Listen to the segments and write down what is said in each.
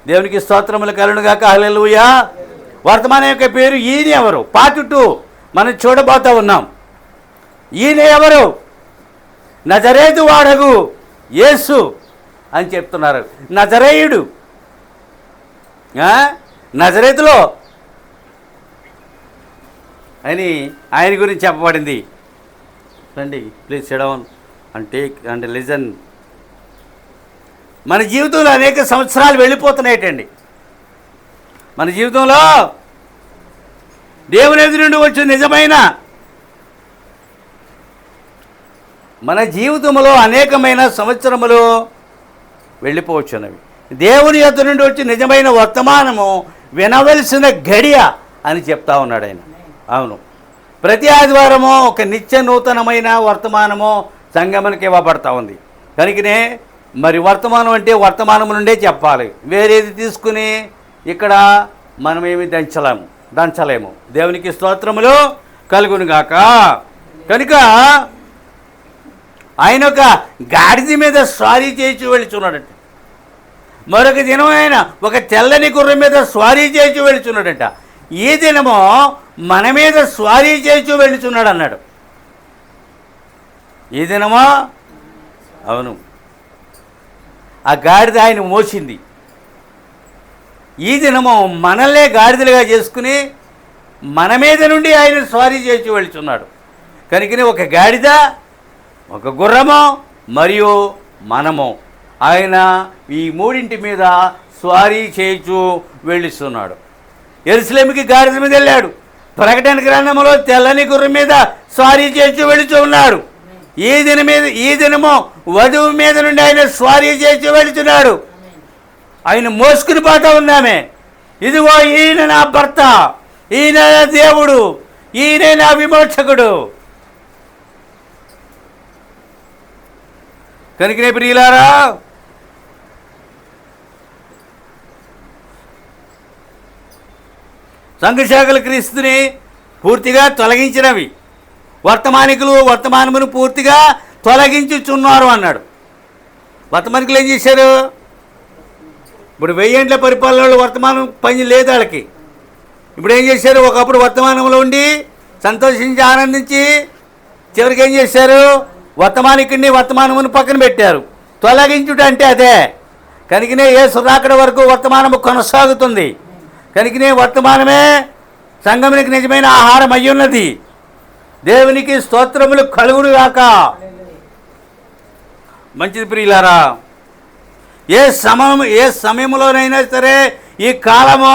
దేవునికి స్తోత్రములు కలుగునుగాక. హల్లెలూయా. వర్తమానం యొక్క పేరు ఈయన ఎవరు? పార్ట్ 2 మనం చూడబోతా ఉన్నాం. ఈయన ఎవరు? నజరేతు వాడగు యేసు అని చెప్తున్నారు. నజరేయుడు, నజరేతులో అని ఆయన గురించి చెప్పబడింది. రండి please SIT down and take and listen. మన జీవితంలో అనేక సంవత్సరాలు వెళ్ళిపోతున్నాయటండి. మన జీవితంలో దేవుని ఎదురు నుండి వచ్చిన నిజమైన మన జీవితంలో అనేకమైన సంవత్సరములు వెళ్ళిపోవచ్చున్నవి. దేవుని ఎదురు నుండి వచ్చి నిజమైన వర్తమానము వినవలసిన గడియ అని చెప్తా ఉన్నాడు ఆయన. అవును, ప్రతి ఆదివారము ఒక నిత్య నూతనమైన వర్తమానము సంగమనికి ఇవ్వబడతా ఉంది. కనుకనే మరి వర్తమానం అంటే వర్తమానము నుండే చెప్పాలి. వేరేది తీసుకుని ఇక్కడ మనమేమి దంచలేము. దేవునికి స్తోత్రములు కలుగునుగాక. కనుక ఆయన ఒక గాడిద మీద స్వారీ చేసి వెళుచున్నాడట. మరొక దినం ఆయన ఒక తెల్లని గుర్రం మీద స్వారీ చేసి వెళుచున్నాడట. ఈ దినమో మన మీద స్వారీ చేసి వెళుచున్నాడు అన్నాడు. ఈ దినమో అవును, ఆ గాడిద ఆయన మోసింది. ఈ దినము మనల్నే గాడిదలుగా చేసుకుని మన మీద నుండి ఆయన స్వారీ చేసి వెళుచున్నాడు. కనుకనే ఒక గాడిద, ఒక గుర్రము మరియు మనము, ఆయన ఈ మూడింటి మీద స్వారీ చేయించు వెళ్ళిస్తున్నాడు. యెరూషలేముకి గాడిద మీద వెళ్ళాడు. ప్రకటన గ్రంథంలో తెల్లని గుర్రం మీద స్వారీ చేసి వెళుతూ ఉన్నాడు. ఈ దినము వధువు మీద నుండి ఆయన స్వారీ చేసి వెళుతున్నాడు. ఆయన మోసుకుని పోతా ఉన్నామే. ఇదిగో ఈయన నా భర్త, ఈయన నా దేవుడు, ఈయన నా విమోచకుడు. కనుకనే ప్రియులారా, సంఘశాఖలు క్రీస్తుని పూర్తిగా తొలగించినవి. వర్తమానికులు వర్తమానమును పూర్తిగా తొలగించుచున్నారు అన్నాడు. వర్తమానికులు ఏం చేశారు? ఇప్పుడు 1000 ఏండ్ల పరిపాలనలో వర్తమానం పని లేదు వాళ్ళకి. ఇప్పుడు ఏం చేశారు? ఒకప్పుడు వర్తమానంలో ఉండి సంతోషించి ఆనందించి చివరికి ఏం చేశారు? వర్తమానికుడిని వర్తమానమును పక్కన పెట్టారు. తొలగించుట అంటే అదే. కనుకనే యేసు రాకడ వరకు వర్తమానము కొనసాగుతుంది. కనుకనే వర్తమానమే సంఘమునికి నిజమైన ఆహారం అయ్యున్నది. దేవునికి స్తోత్రములు కలుగునుగాక. మంచిది ప్రియులారా, ఏ సమయంలోనైనా సరే ఈ కాలము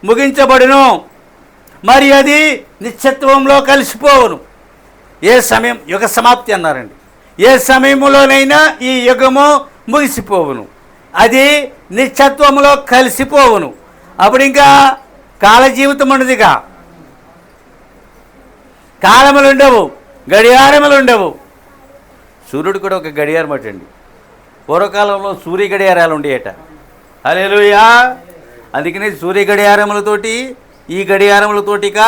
ముగించబడును, మరి అది నిత్యత్వంలో కలిసిపోవును. యుగ సమాప్తి అన్నారండి. ఏ సమయంలోనైనా ఈ యుగము ముగిసిపోవును, అది నిత్యత్వంలో కలిసిపోవును. అప్పుడు ఇంకా కాల జీవితం ఉండదుగా. కాలములు ఉండవు, గడియారములు ఉండవు. సూర్యుడు కూడా ఒక గడియారం అటండి. పూర్వకాలంలో సూర్య గడియారాలు ఉండేయట. హల్లెలూయా. అందుకనే సూర్య గడియారములతోటి ఈ గడియారములతోటిగా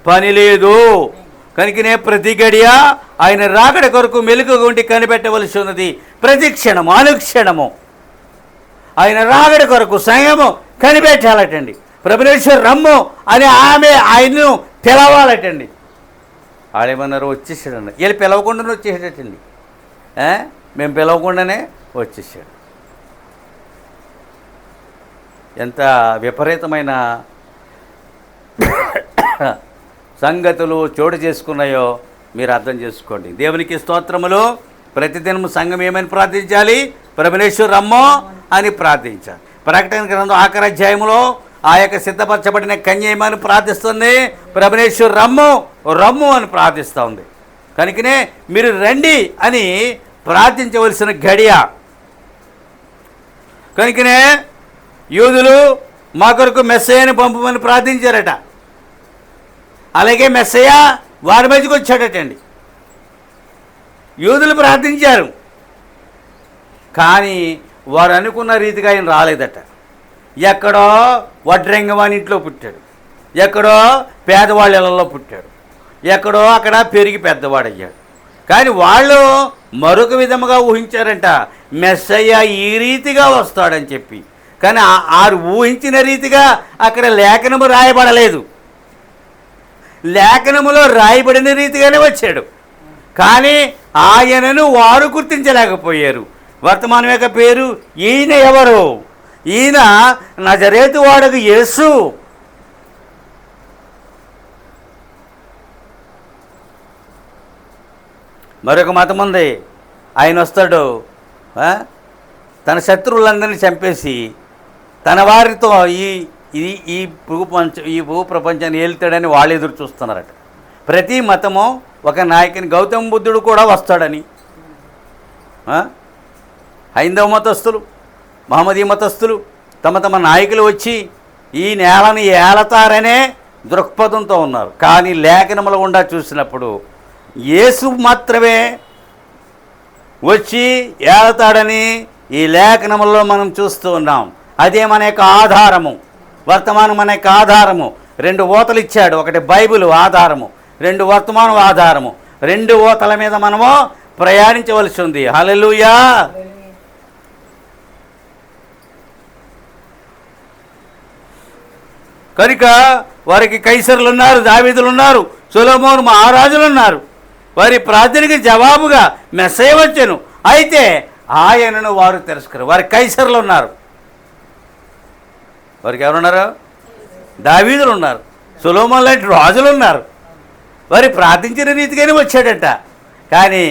పని లేదు. కనుకనే ప్రతి గడియ ఆయన రాకడ కొరకు మెలకుగా ఉండి కనిపెట్టవలసి ఉన్నది. ప్రతి క్షణము అనుక్షణము ఆయన రాకడ కొరకు సంయమం కనిపెట్టాలటండి. ప్రభునేశ్వర్ రమ్ము అని ఆమె ఆయన్ను పిలవాలటండి. ఆడేమన్నారు? వచ్చేసాడండి. వీళ్ళు పిలవకుండానే వచ్చేసాడటండి. మేము పిలవకుండానే వచ్చేసాడు. ఎంత విపరీతమైన సంగతులు చోటు చేసుకున్నాయో మీరు అర్థం చేసుకోండి. దేవునికి స్తోత్రములు. ప్రతిదినం సంఘం ఏమని ప్రార్థించాలి? ప్రభునేశ్వర్ రమ్మో అని ప్రార్థించాలి. ప్రకటన గ్రంథం ఆఖరి అధ్యాయంలో ఆ యొక్క సిద్ధపరచబడిన కన్య ఏమని ప్రార్థిస్తుంది? ప్రభునేశ్వర్ రమ్ము అని ప్రార్థిస్తూ ఉంది. కనుకనే మీరు రండి అని ప్రార్థించవలసిన గడియ. కనుకనే యూదులు మా కొరకు మెస్సయ్యను పంపమని ప్రార్థించారట. అలాగే మెస్సయ్య వారి మధ్యకు వచ్చాడటండి. యూదులు ప్రార్థించారు, కానీ వారు అనుకున్న రీతిగా ఆయన రాలేదట. ఎక్కడో వడ్రంగవాని ఇంట్లో పుట్టాడు, ఎక్కడో పేదవాళ్ళ ఇళ్ళల్లో పుట్టాడు, ఎక్కడో అక్కడ పెరిగి పెద్దవాడయ్యాడు. కానీ వాళ్ళు మరొక విధముగా ఊహించారంట, మెస్సయ్య ఈ రీతిగా వస్తాడని చెప్పి. కానీ ఆరు ఊహించిన రీతిగా అక్కడ లేఖనము రాయబడలేదు. లేఖనములో రాయబడిన రీతిగానే వచ్చాడు, కానీ ఆయనను వారు గుర్తించలేకపోయారు. వర్తమానం యొక్క పేరు ఈయన ఎవరు? ఈయన నజరేతు వాడకు యేసు. మరొక మతం ఉంది, ఆయన వస్తాడు తన శత్రువులందరినీ చంపేసి తన వారితో ఈ భూ ప్రపంచాన్ని ఏలుతాడని వాళ్ళు ఎదురు చూస్తున్నారట. ప్రతి మతము ఒక నాయకుని, గౌతమ బుద్ధుడు కూడా వస్తాడని హైందవ మతస్థులు, మహమ్మదీ మతస్థులు తమ తమ నాయకులు వచ్చి ఈ నేలను ఏలతారనే దృక్పథంతో ఉన్నారు. కానీ లేఖనముల గుండా చూసినప్పుడు యేసు మాత్రమే వచ్చి ఏలతాడని ఈ లేఖనములలో మనం చూస్తూ ఉన్నాం. అదే మన యొక్క ఆధారము, వర్తమానం మన యొక్క ఆధారము. 2 ఊతలు ఇచ్చాడు, ఒకటి బైబిల్ ఆధారము, 2 వర్తమానం ఆధారము. 2 ఊతల మీద మనము ప్రయాణించవలసి ఉంది. హల్లెలూయా. కనుక వారికి కైసరులు ఉన్నారు, దావీదులు ఉన్నారు, సొలొమోను మహారాజులు ఉన్నారు. వారి ప్రార్థనకి జవాబుగా మెస్సయ్య వచ్చెను. అయితే ఆయనను వారు తిరస్కరు. వారి కైసరులు ఉన్నారు. వారికి ఎవరున్నారు? దావీదులు ఉన్నారు, సొలొమోను లాంటి రాజులు ఉన్నారు. వారి ప్రార్థించిన రీతిగానే వచ్చాడట. కానీ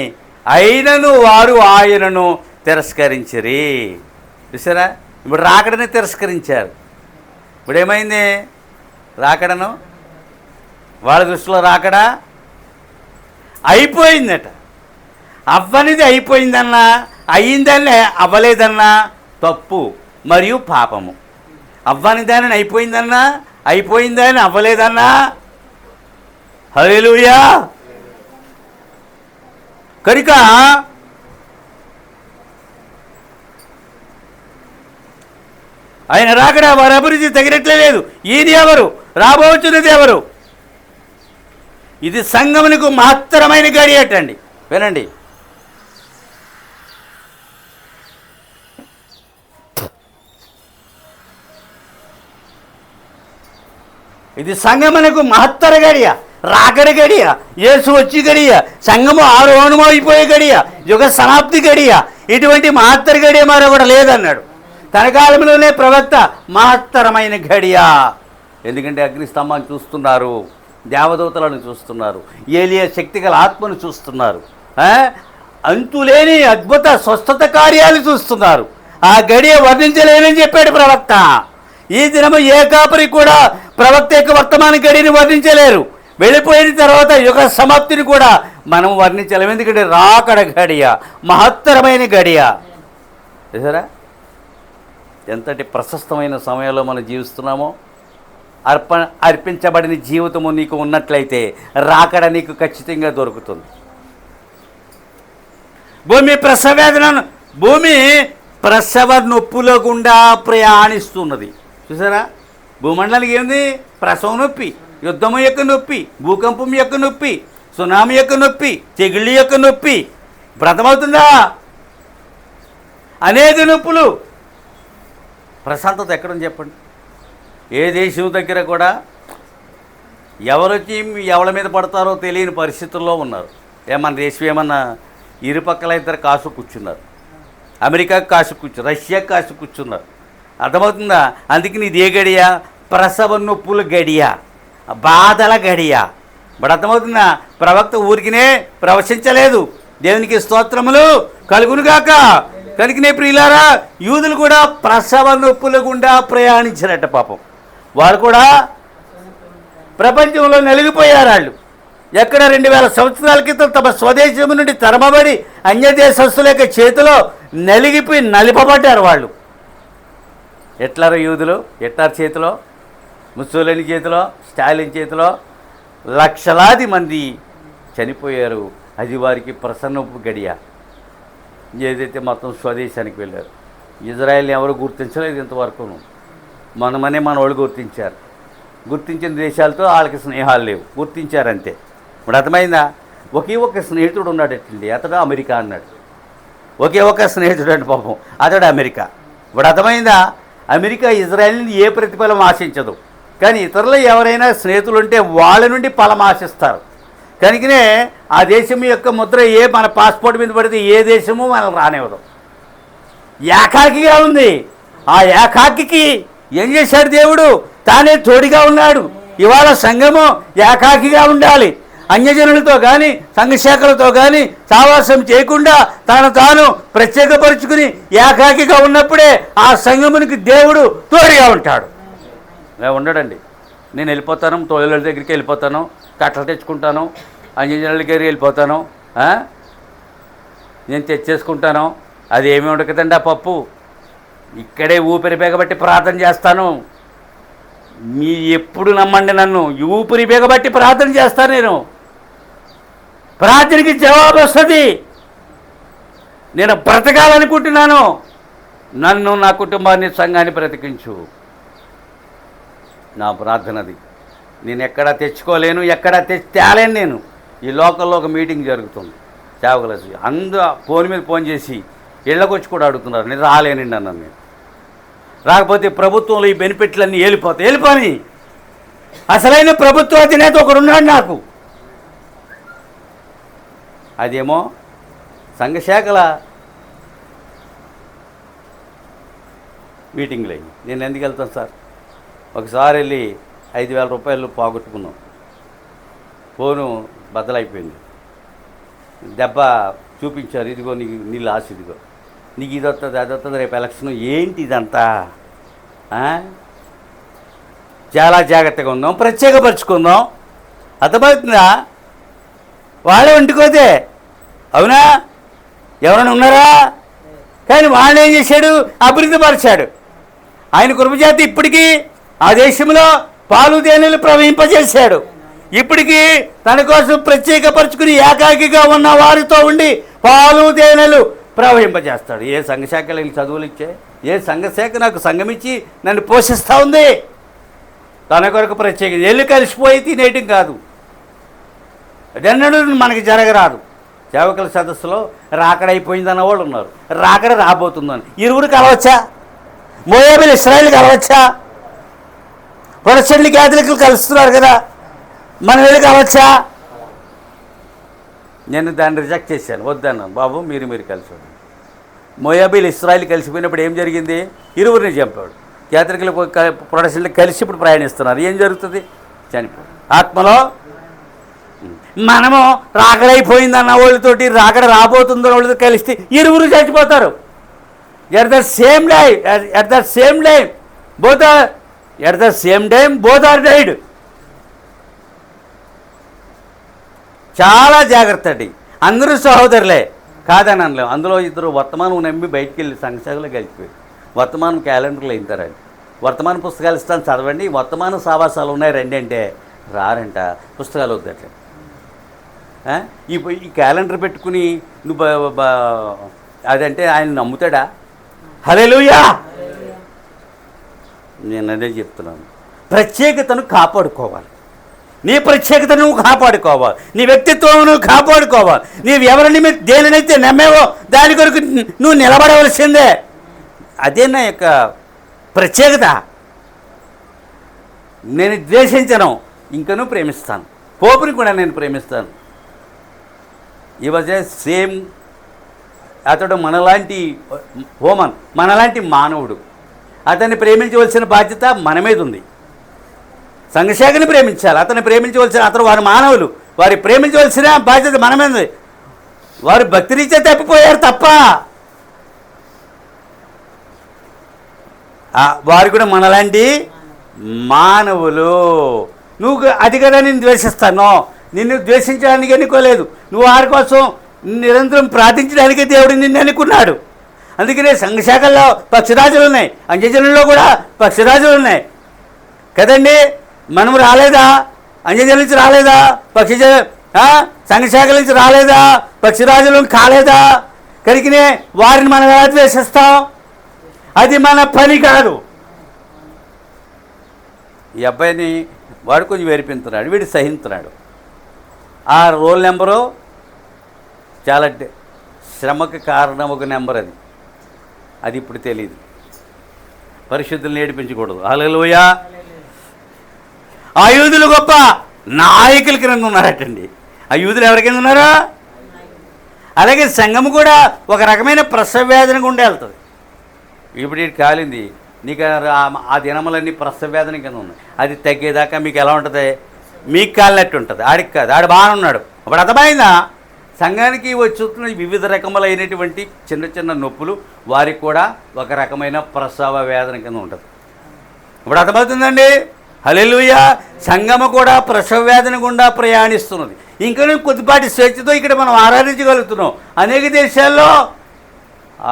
అయినను వారు ఆయనను తిరస్కరించిరి. చూసారా? ఇప్పుడు రాకడనే తిరస్కరించారు. ఇప్పుడు ఏమైంది? రాకడను వాళ్ళ దృష్టిలో రాకడా అయిపోయిందట. అవ్వనిది అయిపోయిందన్నా, అయ్యిందని అవ్వలేదన్నా తప్పు మరియు పాపము. అవ్వనిదాని అయిపోయిందన్నా, అయిపోయిందని అవ్వలేదన్నా హల్లెలూయా. కనుక ఆయన రాకడా వారి అభివృద్ధి తగినట్లే లేదు. ఈయన ఎవరు? రాబోతున్నది ఎవరు? ఇది సంగమునకు మహత్తరమైన గడియటండి. వినండి, ఇది సంగమునకు మహత్తర గడియ, రాకడి గడియ, యేసు వచ్చి గడియ, సంఘము ఆరోహణము అయిపోయే గడియ, యుగ సమాప్తి గడియ. ఇటువంటి మహత్తర గడియ మరొకటి లేదన్నాడు. తన కాలంలోనే ప్రవక్త మహత్తరమైన గడియ. ఎందుకంటే అగ్నిస్తంభాన్ని చూస్తున్నారు, దేవదూతలను చూస్తున్నారు, ఏలియా శక్తిగల ఆత్మను చూస్తున్నారు, అంతులేని అద్భుత స్వస్థత కార్యాలు చూస్తున్నారు. ఆ గడియ వర్ణించలేనని చెప్పాడు ప్రవక్త. ఈ దినము ఏ కాపరి కూడా ప్రవక్త యొక్క వర్తమాన గడియని వర్ణించలేరు. వెళ్ళిపోయిన తర్వాత యుగ సమాప్తిని కూడా మనం వర్ణించలేము. ఎందుకంటే రాకడ గడియ మహత్తరమైన గడియ. చూసారా ఎంతటి ప్రశస్తమైన సమయంలో మనం జీవిస్తున్నామో. అర్పించబడిన జీవితము నీకు ఉన్నట్లయితే రాకడ నీకు ఖచ్చితంగా దొరుకుతుంది. భూమి ప్రసవ నొప్పుల గుండా ప్రయాణిస్తున్నది. చూసారా? భూమండలానికి ఏంది? ప్రసవ నొప్పి, యుద్ధము యొక్క నొప్పి, భూకంపం యొక్క నొప్పి, సునామీ యొక్క నొప్పి, తెగుళ్ళ యొక్క నొప్పి. ఇప్పుడు అర్థమవుతుందా? అనేక నొప్పులు. ప్రశాంతత ఎక్కడుంది చెప్పండి? ఏ దేశం దగ్గర కూడా ఎవరొచ్చి ఎవరి మీద పడతారో తెలియని పరిస్థితుల్లో ఉన్నారు. మన దేశం ఏమన్నా ఇరుపక్కల ఇద్దరు కాసు కూర్చున్నారు. అమెరికాకు కాసు కూర్చున్నారు, రష్యాకు కాసు కూర్చున్నారు. అర్థమవుతుందా? అందుకని ఇది ఏ గడియ? ప్రసవ నొప్పుల గడియ, బాధల గడియ. ఇప్పుడు అర్థమవుతుందా? ప్రవక్త ఊరికినే ప్రవశించలేదు. దేవునికి స్తోత్రములు కలుగునుగాక. కనుకనే ప్రియులారా, యూదులు కూడా ప్రసవ నొప్పుల గుండా ప్రయాణించారట. పాపం వారు కూడా ప్రపంచంలో నలిగిపోయారు. వాళ్ళు ఎక్కడ 2000 సంవత్సరాల క్రితం తమ స్వదేశం నుండి తరమబడి అన్యదేశస్తుల యొక్క చేతిలో నలిగిపోయి నలిపబడ్డారు. వాళ్ళు ఎట్లారో యూదులు, ఎట్లార్ చేతిలో, ముస్సోలిని చేతిలో, స్టాలిన్ చేతిలో లక్షలాది మంది చనిపోయారు. అది వారికి ప్రసన్నపు గడియ. ఏదైతే మొత్తం స్వదేశానికి వెళ్ళారు. ఇజ్రాయెల్ని ఎవరు గుర్తించలేదు ఇంతవరకు. మన వాళ్ళు గుర్తించారు. గుర్తించిన దేశాలతో వాళ్ళకి స్నేహాలు లేవు, గుర్తించారంతే. ఇప్పుడు అర్థమైందా? ఒకే ఒక స్నేహితుడు ఉన్నాడటండి, అతడు అమెరికా అన్నాడు. ఒకే ఒక స్నేహితుడు అండి పాపం, అతడు అమెరికా. ఇప్పుడు అర్థమైందా? అమెరికా ఇజ్రాయెల్ని ఏ ప్రతిఫలం ఆశించదు. కానీ ఇతరులు ఎవరైనా స్నేహితులు ఉంటే వాళ్ళ నుండి ఫలం ఆశిస్తారు. కనుకనే ఆ దేశం యొక్క ముద్ర మన పాస్పోర్ట్ మీద పడితే ఏ దేశము మనం రానివ్వదు. ఏకాకిగా ఉంది. ఆ ఏకాకికి ఏం చేశాడు దేవుడు? తానే తోడిగా ఉన్నాడు. ఇవాళ సంఘము ఏకాకిగా ఉండాలి. అన్యజనులతో కానీ సంఘశాఖలతో కానీ సావాసం చేయకుండా తను తాను ప్రత్యేకపరుచుకుని ఏకాకిగా ఉన్నప్పుడే ఆ సంఘమునికి దేవుడు తోడుగా ఉంటాడు. ఉండడండి. నేను వెళ్ళిపోతాను, తోళ్ళ దగ్గరికి వెళ్ళిపోతాను, కట్టలు తెచ్చుకుంటాను, అన్యజనుల దగ్గరికి వెళ్ళిపోతాను, నేను తెచ్చేసుకుంటాను. అది ఏమి ఉండకదండి ఆ పప్పు. ఇక్కడే ఊపిరి బిగబట్టి ప్రార్థన చేస్తాను. మీ ఎప్పుడు నమ్మండి నన్ను, ఊపిరి బిగబట్టి ప్రార్థన చేస్తాను. నేను ప్రార్థనకి జవాబు వస్తుంది. నేను బ్రతకాలనుకుంటున్నాను. నన్ను, నా కుటుంబాన్ని, సంఘాన్ని బ్రతికించు. నా ప్రార్థనది. నేను ఎక్కడా తెచ్చుకోలేను, ఎక్కడా తేలేను. నేను ఈ లోకల్లో ఒక మీటింగ్ జరుగుతుంది సేవకులసి, ఫోన్ మీద ఫోన్ చేసి ఇళ్ళకొచ్చి కూడా అడుగుతున్నారు. నేను రాలేనండి అన్నాను. నేను రాకపోతే ప్రభుత్వంలో ఈ బెనిఫిట్లన్నీ వెళ్ళిపోని. అసలైన ప్రభుత్వ అధినేత ఒకరున్నాడు నాకు. అదేమో సంఘశాఖల మీటింగ్లు అయ్యి. నేను ఎందుకు వెళ్తాను సార్? ఒకసారి వెళ్ళి 5,000 రూపాయలు పోగొట్టుకున్నాం. ఫోను బద్దలైపోయింది. దెబ్బ చూపించారు. ఇదిగో నీ లాస్, ఇదిగో నీకు ఇది వస్తుంది, అది వస్తుంది, రేపు ఎలక్షన్. ఏంటి ఇదంతా? చాలా జాగ్రత్తగా ఉందాం, ప్రత్యేకపరుచుకుందాం. అర్థమవుతుందా? వాళ్ళే వండుకోతే అవునా? ఎవరైనా ఉన్నారా? కానీ వాళ్ళు ఏం చేశాడు? అభివృద్ధి పరిచాడు. ఆయన కృపచేత ఇప్పటికీ ఆ దేశంలో పాలు తేనెలు ప్రవహింపజేశాడు. ఇప్పటికీ తన కోసం ప్రత్యేకపరుచుకుని ఏకాకిగా ఉన్న వారితో ఉండి పాలు తేనెలు ప్రవహింపజేస్తాడు. ఏ సంఘశాఖలు చదువులు ఇచ్చే, ఏ సంఘశాఖ నాకు సంఘమిచ్చి నన్ను పోషిస్తూ ఉంది? తన కొరకు ప్రత్యేక ఎల్లు కలిసిపోయి తినేయటం కాదు. అదన్నడు మనకి జరగరాదు. సేవకుల సదస్సులో రాకడైపోయిందన్న వాళ్ళు ఉన్నారు, రాకడ రాబోతుందని. ఇరువురు కలవచ్చా? మోయాబీలు ఇశ్రాయేలు కలవచ్చా? ప్రొటెస్టెంట్లు క్యాథలిక్లు కలుస్తున్నారు కదా, మనం వెళ్ళి కలవచ్చా? నేను దాన్ని రిజెక్ట్ చేశాను, వద్దన్నాను. బాబు మీరు కలిసి ఉండండి. మోయాబీలు ఇశ్రాయేలు కలిసిపోయినప్పుడు ఏం జరిగింది? ఇరువురిని చంపాడు. క్యాథలిక్లు ప్రొటెస్టెంట్లు కలిసి ఇప్పుడు ప్రయాణిస్తున్నారు. ఏం జరుగుతుంది? చనిపోయి ఆత్మలో. మనము రాకడైపోయిందన్న వాళ్ళతోటి రాకడ రాబోతుందన్న వాళ్ళతో కలిస్తే ఇరువురు చచ్చిపోతారు. At the same time both are died. చాలా జాగ్రత్త అండి. అందరూ సహోదరులే కాదని అనలేము. అందులో ఇద్దరు వర్తమానం నమ్మి బయటికి వెళ్ళి సంఘశాఖలో కలిసిపోయి వర్తమానం క్యాలెండర్లు అయితారండి. వర్తమాన పుస్తకాలు ఇస్తాను చదవండి, వర్తమాన సావాసాలు ఉన్నాయి రండి అంటే రారంట. పుస్తకాలు వద్దట్లే. ఈ క్యాలెండర్ పెట్టుకుని నువ్వు అదంటే ఆయన నమ్ముతాడా? హల్లెలూయా. నేను అదే చెప్తున్నాను. ప్రత్యేకతను కాపాడుకోవాలి. నీ ప్రత్యేకతను నువ్వు కాపాడుకోవాలి. నీ వ్యక్తిత్వం నువ్వు కాపాడుకోవాలి. నీవు ఎవరిని మీద దేనినైతే నమ్మేవో దాని కొరకు నువ్వు నిలబడవలసిందే. అదే నా యొక్క ప్రత్యేకత. నేను ద్వేషించను, ఇంకనూ ప్రేమిస్తాను. పోపుని కూడా నేను ప్రేమిస్తాను. ఈ వాజ్ ఏ సేమ్. అతడు మనలాంటి హోమన్, మనలాంటి మానవుడు. అతన్ని ప్రేమించవలసిన బాధ్యత మన మీద ఉంది. సంఘశాఖని ప్రేమించాలి, అతన్ని ప్రేమించవలసిన, అతను వారి మానవులు, వారి ప్రేమించవలసిన బాధ్యత మన మీద ఉంది. వారు భక్తిరీత్యా తప్పిపోయారు తప్ప వారు కూడా మనలాంటి మానవులు. నువ్వు అది కదా నేను ద్వేషిస్తాను. నిన్ను ద్వేషించడానికి ఎన్నుకోలేదు. నువ్వు వారి కోసం నిరంతరం ప్రార్థించడానికే దేవుడు నిన్ను అనుకున్నాడు. అందుకనే సంఘశాఖల్లో పక్షిరాజులు ఉన్నాయి, అంజజనుల్లో కూడా పక్షిరాజులు ఉన్నాయి కదండి. మనం రాలేదా? అంజజనుల నుంచి రాలేదా? సంఘశాఖల నుంచి రాలేదా? పక్షిరాజులు కాలేదా? కనుకనే వారిని మనం ఎలా ద్వేషిస్తాం? అది మన పని కాదు. ఈ అబ్బాయిని వాడు కొంచెం వేరిపించున్నాడు, వీడు సహిస్తున్నాడు. ఆ రోల్ నెంబరు చాలా శ్రమకు కారణం ఒక నెంబర్. అది ఇప్పుడు తెలియదు. పరిశుద్ధులను ఏడిపించకూడదు. హల్లెలూయా. ఆ యూదులు గొప్ప నాయకుల కింద ఉన్నారటండి. ఆ యూదులు ఎవరి కింద ఉన్నారా? అలాగే సంఘము కూడా ఒక రకమైన ప్రసవ వేదన గుండా వెళ్తుంది. ఇప్పుడు ఇటు కాలింది నీకు ఆ దినములన్నీ ప్రసవ వేదన కింద ఉన్నాయి. అది తగ్గేదాకా మీకు ఎలా ఉంటుంది? మీకు కాలినట్టు ఉంటుంది, ఆడికి కాదు. ఆడు బాగానే ఉన్నాడు. అప్పుడు అర్థమైందా? సంఘానికి వచ్చుతున్న వివిధ రకములైనటువంటి చిన్న చిన్న నొప్పులు వారికి కూడా ఒక రకమైన ప్రసవ వేదన కింద ఉంటుంది. ఇప్పుడు అర్థమవుతుందండి. హల్లెలూయా. సంఘము కూడా ప్రసవ వేదన గుండా ప్రయాణిస్తున్నది. ఇంకా కొద్దిపాటి స్వేచ్ఛతో ఇక్కడ మనం ఆరాధించగలుగుతున్నాం. అనేక దేశాల్లో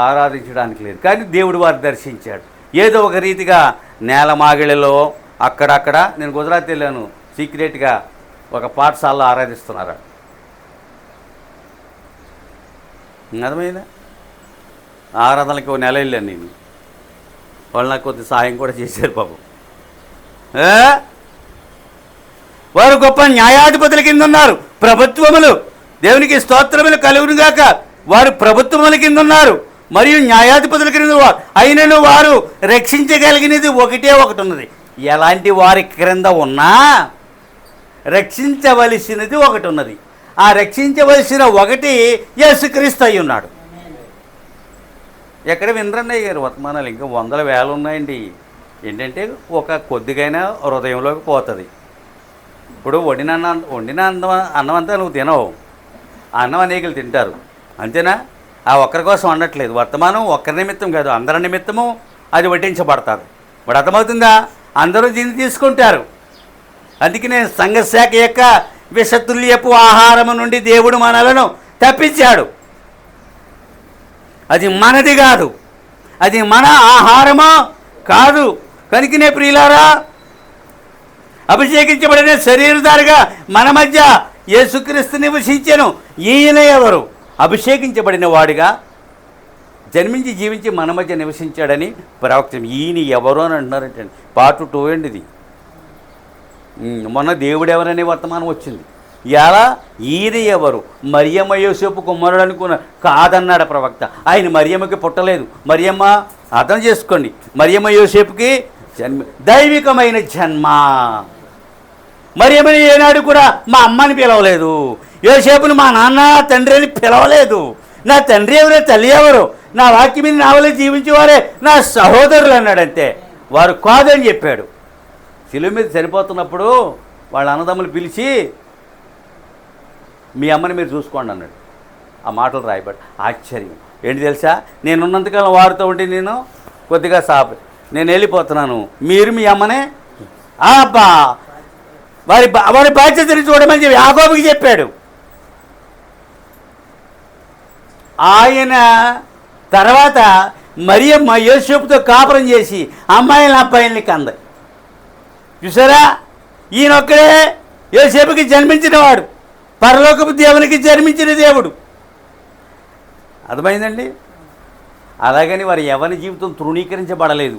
ఆరాధించడానికి లేదు, కానీ దేవుడు వారు దర్శించాడు. ఏదో ఒక రీతిగా నేల మాగిళ్ళలో అక్కడక్కడ. నేను గుజరాత్ వెళ్ళాను, సీక్రెట్గా ఒక పాఠశాలలో ఆరాధిస్తున్నారు. అర్థమైందా? ఆరాధనకి ఒక నెల వెళ్ళాను నేను. వాళ్ళు నాకు కొద్ది సాయం కూడా చేశారు పాపం. వారు గొప్ప న్యాయాధిపతుల కింద ఉన్నారు. ప్రభుత్వములు, దేవునికి స్తోత్రములు కలుగునుగాక, వారు ప్రభుత్వముల కింద ఉన్నారు మరియు న్యాయాధిపతుల కింద వారు. అయినను వారు రక్షించగలిగినది ఒకటే ఒకటి ఉన్నది. ఎలాంటి వారి క్రింద ఉన్నా రక్షించవలసినది ఒకటి ఉన్నది. ఆ రక్షించవలసిన ఒకటి యేసుక్రీస్తు అయి ఉన్నాడు. ఎక్కడ వినరండి గారు వర్తమానాలు, ఇంకా వందల వేలు ఉన్నాయండి. ఏంటంటే ఒక కొద్దిగైనా హృదయంలోకి పోతుంది. ఇప్పుడు వండిన అన్నం అంతా నువ్వు తినవు, ఆ అన్నం అనేకలు తింటారు, అంతేనా? ఆ ఒక్కరి కోసం వండట్లేదు. వర్తమానం ఒక్కరి నిమిత్తం కాదు, అందరి నిమిత్తము అది వడ్డించబడతారు. ఇప్పుడు అర్థమవుతుందా? అందరూ దీన్ని తీసుకుంటారు. అందుకనే సంఘశాఖ యొక్క విషతుల్యపు ఆహారము నుండి దేవుడు మనలను తప్పించాడు. అది మనది కాదు, అది మన ఆహారమా కాదు. కనుకనే ప్రియులారా, అభిషేకించబడిన శరీరధారిగా మన మధ్య యేసుక్రీస్తు నివసించెను. ఈయన ఎవరు? అభిషేకించబడిన వాడిగా జన్మించి జీవించి మన మధ్య నివసించాడని ప్రవక్త. ఈయన ఎవరు అని అంటున్నారంటే పార్ట్ 2 అండి ఇది. మొన్న దేవుడు ఎవరనే వర్తమానం వచ్చింది. ఇలా ఈయన ఎవరు? మరియమ్మ యోసేపు కుమారుడు అనుకున్న కాదన్నాడు ప్రవక్త. ఆయన మరియమ్మకి పుట్టలేదు. మరియమ్మ అర్థం చేసుకోండి, మరియమ్మ యోసేపుకి జన్మ, దైవికమైన జన్మ. మరియమ్మని ఏనాడు కూడా మా అమ్మని పిలవలేదు. యోసేపుని మా నాన్న తండ్రి అని పిలవలేదు. నా తండ్రి ఎవరు, తల్లి ఎవరు? నా వాక్యం మీద నా వల్ల జీవించేవారే నా సహోదరులు అన్నాడంతే. వారు కాదని చెప్పాడు. శిలువ మీద చనిపోతున్నప్పుడు వాళ్ళ అన్నదమ్ములు పిలిచి మీ అమ్మని మీరు చూసుకోండి అన్నాడు. ఆ మాటలు రాయబడి ఆశ్చర్యం ఏంటి తెలుసా? నేనున్నంతకాలం వారితో ఉంటే నేను కొద్దిగా నేను వెళ్ళిపోతున్నాను, మీరు మీ అమ్మనే అబ్బా వారి బాధ్యతని చూడమని చెప్పి యాకోబుకి చెప్పాడు. ఆయన తర్వాత మరియమ్మ యోసేపుతో కాపురం చేసి అమ్మాయిల అబ్బాయిల్ని కంది. చూసారా? ఈయనొక్కడే యోసేపుకి జన్మించినవాడు, పరలోకపు దేవునికి జన్మించిన దేవుడు. అర్థమైందండి? అలాగని వారి యవ్వన జీవితం తృణీకరించబడలేదు.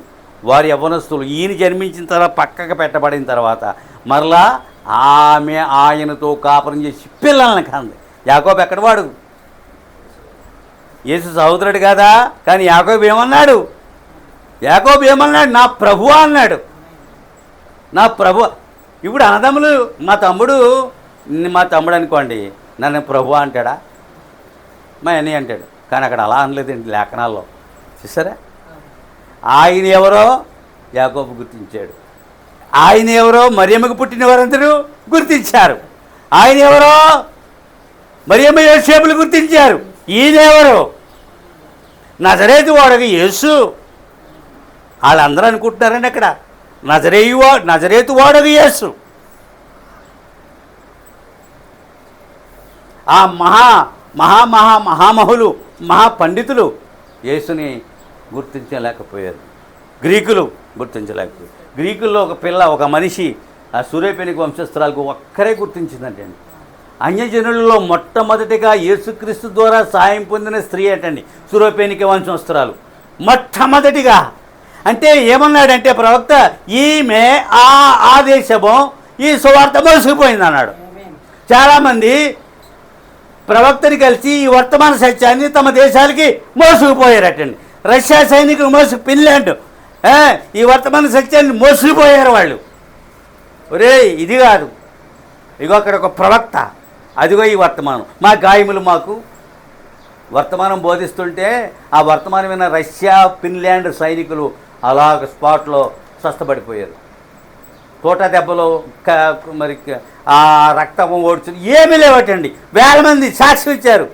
వారి యవ్వనస్తులు ఈయన జన్మించిన తర్వాత పక్కకు పెట్టబడిన తర్వాత మరలా ఆమె ఆయనతో కాపురం చేసి పిల్లల్ని కంది. యాకోబు ఎక్కడవాడు? యేసు సహోదరుడు కాదా? కానీ యాకోబు ఏమన్నాడు? నా ప్రభువా అన్నాడు. నా ప్రభు. ఇప్పుడు అన్నదమ్ములు మా తమ్ముడు అనుకోండి, నన్ను ప్రభువా అంటాడా? మా అన్నయ్య అంటాడు. కానీ అక్కడ అలా అనలేదండి లేఖనాల్లో. చూసారా? ఆయన ఎవరో యాకోబు గుర్తించాడు. ఆయన ఎవరో మరియమ్మకు పుట్టిన వారందరూ గుర్తించారు. ఆయన ఎవరో మరియమ్మ యోసేపులు గుర్తించారు. ఈయన ఎవరు? నజరేతు వాడగు యేసు. వాళ్ళందరూ అనుకుంటున్నారండి అక్కడ నజరేతు వాడగు యేసు. ఆ మహామహులు మహాపండితులు యేసుని గుర్తించలేకపోయారు. గ్రీకులు గుర్తించలేకపోయారు. గ్రీకుల్లో ఒక మనిషి ఆ సూర్యపేనిక వంశస్థురాలకు ఒక్కరే గుర్తించిందంటే అండి. అన్యజనులలో మొట్టమొదటిగా యేసుక్రీస్తు ద్వారా సాయం పొందిన స్త్రీ అటండి సూర్యపేనిక వంశస్థురాలు. మొట్టమొదటిగా అంటే ఏమన్నాడంటే ప్రవక్త, ఈమె ఆ దేశము ఈ సువార్త మోసుకుపోయింది అన్నాడు. చాలామంది ప్రవక్తని కలిసి ఈ వర్తమాన సత్యాన్ని తమ దేశాలకి మోసుకుపోయారటండి. రష్యా సైనికులు ఫిన్లాండ్ ఈ వర్తమాన సత్యాన్ని మోసపోయారు వాళ్ళు. ఒరే ఇది కాదు, ఇగో అక్కడ ఒక ప్రవక్త, అదిగో ఈ వర్తమానం. మా గాయములు మాకు వర్తమానం బోధిస్తుంటే ఆ వర్తమానం విన్న రష్యా, ఫిన్లాండ్ సైనికులు అలాగ స్పాట్లో స్వస్థపడిపోయారు. తోట దెబ్బలో మరి ఆ రక్తం ఓడ్చుని ఏమీ లేవటండి. వేల మంది సాక్ష్యం ఇచ్చారు.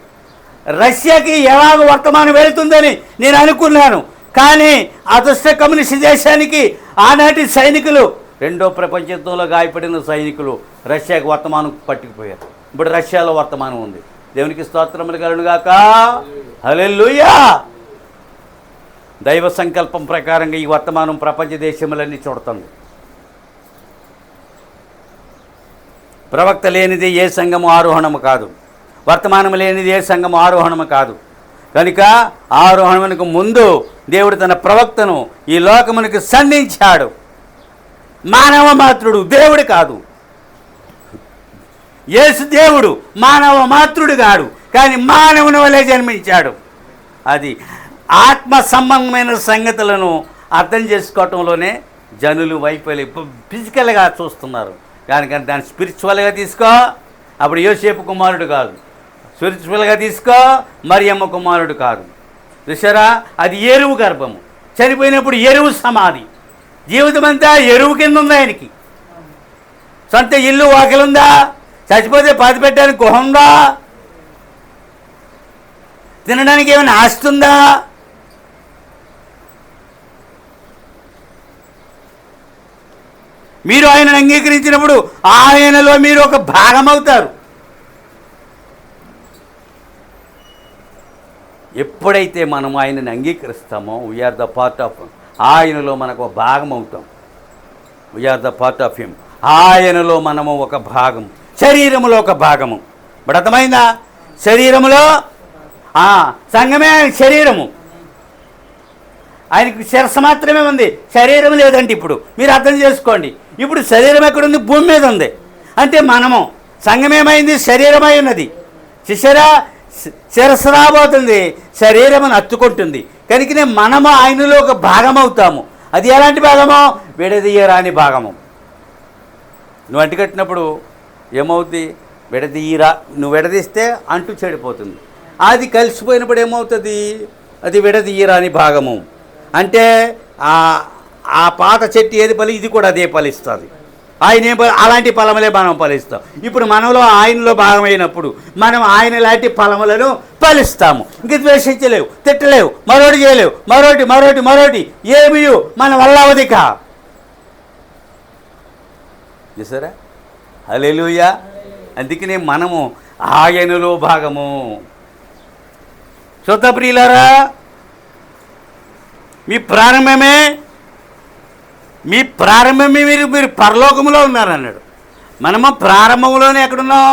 రష్యాకి ఎలాగ వర్తమానం వెళుతుందని నేను అనుకున్నాను, కానీ అదృష్ట కమ్యూనిస్ట్ దేశానికి ఆనాటి సైనికులు, రెండో ప్రపంచ యుద్ధంలో గాయపడిన సైనికులు రష్యాకి వర్తమానం పట్టుకుపోయారు. ఇప్పుడు రష్యాలో వర్తమానం ఉంది. దేవునికి స్తోత్రములు కలుగునుగాక. హల్లెలూయా. దైవ సంకల్పం ప్రకారంగా ఈ వర్తమానం ప్రపంచ దేశములన్నీ చూడుతుంది. ప్రవక్త లేనిది ఏ సంఘము ఆరోహణము కాదు, వర్తమానం లేనిది ఏ సంఘము ఆరోహణము కాదు. కనుక ఆరోహణమునకు ముందు దేవుడు తన ప్రవక్తను ఈ లోకమునకు సంధించాడు. మానవ మాత్రుడు, దేవుడు కాదు. యేసు దేవుడు, మానవ మాతృడు కాడు, కానీ మానవుని వలె జన్మించాడు. అది ఆత్మ సంబంధమైన సంగతులను అర్థం చేసుకోవటంలోనే జనులు వైఫల్యం ఫిజికల్గా చూస్తున్నారు. కానీ దాన్ని స్పిరిచువల్గా తీసుకో, అప్పుడు యోసేపు కుమారుడు కాదు. స్పిరిచువల్గా తీసుకో, మరియమ్మ కుమారుడు కాదు. చూసారా, అది ఎరువు గర్భము. చనిపోయినప్పుడు ఎరువు సమాధి. జీవితం అంతా ఎరువు కింద ఉంది ఆయనకి. సొంత ఇల్లు వాకిలుందా? చచ్చిపోతే పాతి పెట్టడానికి గుహ ఉందా? తినడానికి ఏమైనా ఆస్తి ఉందా? మీరు ఆయనను అంగీకరించినప్పుడు ఆయనలో మీరు ఒక భాగం అవుతారు. ఎప్పుడైతే మనం ఆయనని అంగీకరిస్తామో వీఆర్ ద పార్ట్ ఆఫ్, ఆయనలో మనకు ఒక భాగం అవుతాం. We are the part of him. ఆయనలో మనము ఒక భాగం, శరీరములో ఒక భాగము. ఇప్పుడు అర్థమైందా? శరీరములో సంఘమే ఆయన శరీరము. ఆయనకి శిరస్సు మాత్రమే ఉంది, శరీరం లేదంటే ఇప్పుడు మీరు అర్థం చేసుకోండి. ఇప్పుడు శరీరం ఎక్కడుంది? భూమి మీద ఉంది. అంటే మనము సంఘమేమైంది? శరీరమై ఉన్నది. శిశరా శిరస్సు రాబోతుంది, శరీరమును హత్తుకుంటుంది. కనుకనే మనము ఆయనలో ఒక భాగం అవుతాము. అది ఎలాంటి భాగమో? విడదీయరాని భాగము. నువ్వు అంటికట్టినప్పుడు ఏమవుతుంది? విడదీయరా. నువ్వు విడదీస్తే అంటు చెడిపోతుంది. అది కలిసిపోయినప్పుడు ఏమవుతుంది? అది విడదీయరాని భాగము. అంటే ఆ పాత చెట్టు ఏది ఫలి, ఇది కూడా అదే ఫలిస్తుంది. ఆయన ఏం అలాంటి ఫలములే మనం ఫలిస్తాం. ఇప్పుడు మనలో ఆయనలో భాగమైనప్పుడు మనం ఆయన లాంటి ఫలములను ఫలిస్తాము. ఇంక ద్వేషించలేవు, తిట్టలేవు, మరోటి చేయలేవు, మరోటి ఏమీ మన వల్ల అవదిక. చూసారా? హల్లెలూయా. అందుకనే మనము ఆయనలో భాగము. శ్రోత ప్రియులారా, మీ ప్రారంభమే మీరు పరలోకములో ఉన్నారన్నాడు. మనము ప్రారంభంలోనే ఎక్కడున్నాం?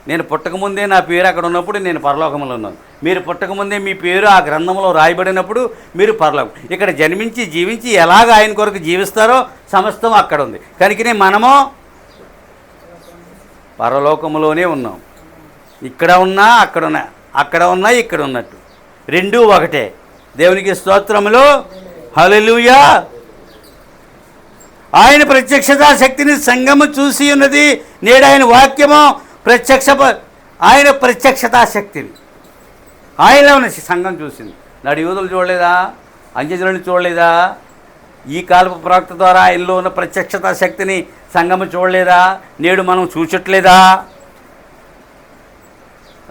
నేను పుట్టకముందే నా పేరు అక్కడ ఉన్నప్పుడు నేను పరలోకంలో ఉన్నాను. మీరు పుట్టకముందే మీ పేరు ఆ గ్రంథంలో రాయబడినప్పుడు మీరు పరలోకం. ఇక్కడ జన్మించి జీవించి ఎలాగ ఆయన కొరకు జీవిస్తారో సమస్తం అక్కడ ఉంది. కనుకనే మనము పరలోకములోనే ఉన్నాం. ఇక్కడ ఉన్నా అక్కడ ఉన్నా, అక్కడ ఉన్నా ఇక్కడ ఉన్నట్టు, రెండూ ఒకటే. దేవునికి స్తోత్రములు. హల్లెలూయా. ఆయన ప్రత్యక్షతా శక్తిని సంఘము చూసి ఉన్నది. నేడు ఆయన వాక్యము ఆయన ప్రత్యక్షతా శక్తిని ఆయనలో ఉన్న సంఘం చూసింది. నాడు యూదులు చూడలేదా? అంజజనులను చూడలేదా? ఈ కాలపు ప్రవక్త ద్వారా ఆయనలో ఉన్న ప్రత్యక్షతా శక్తిని సంఘము చూడలేదా? నేడు మనం చూచట్లేదా?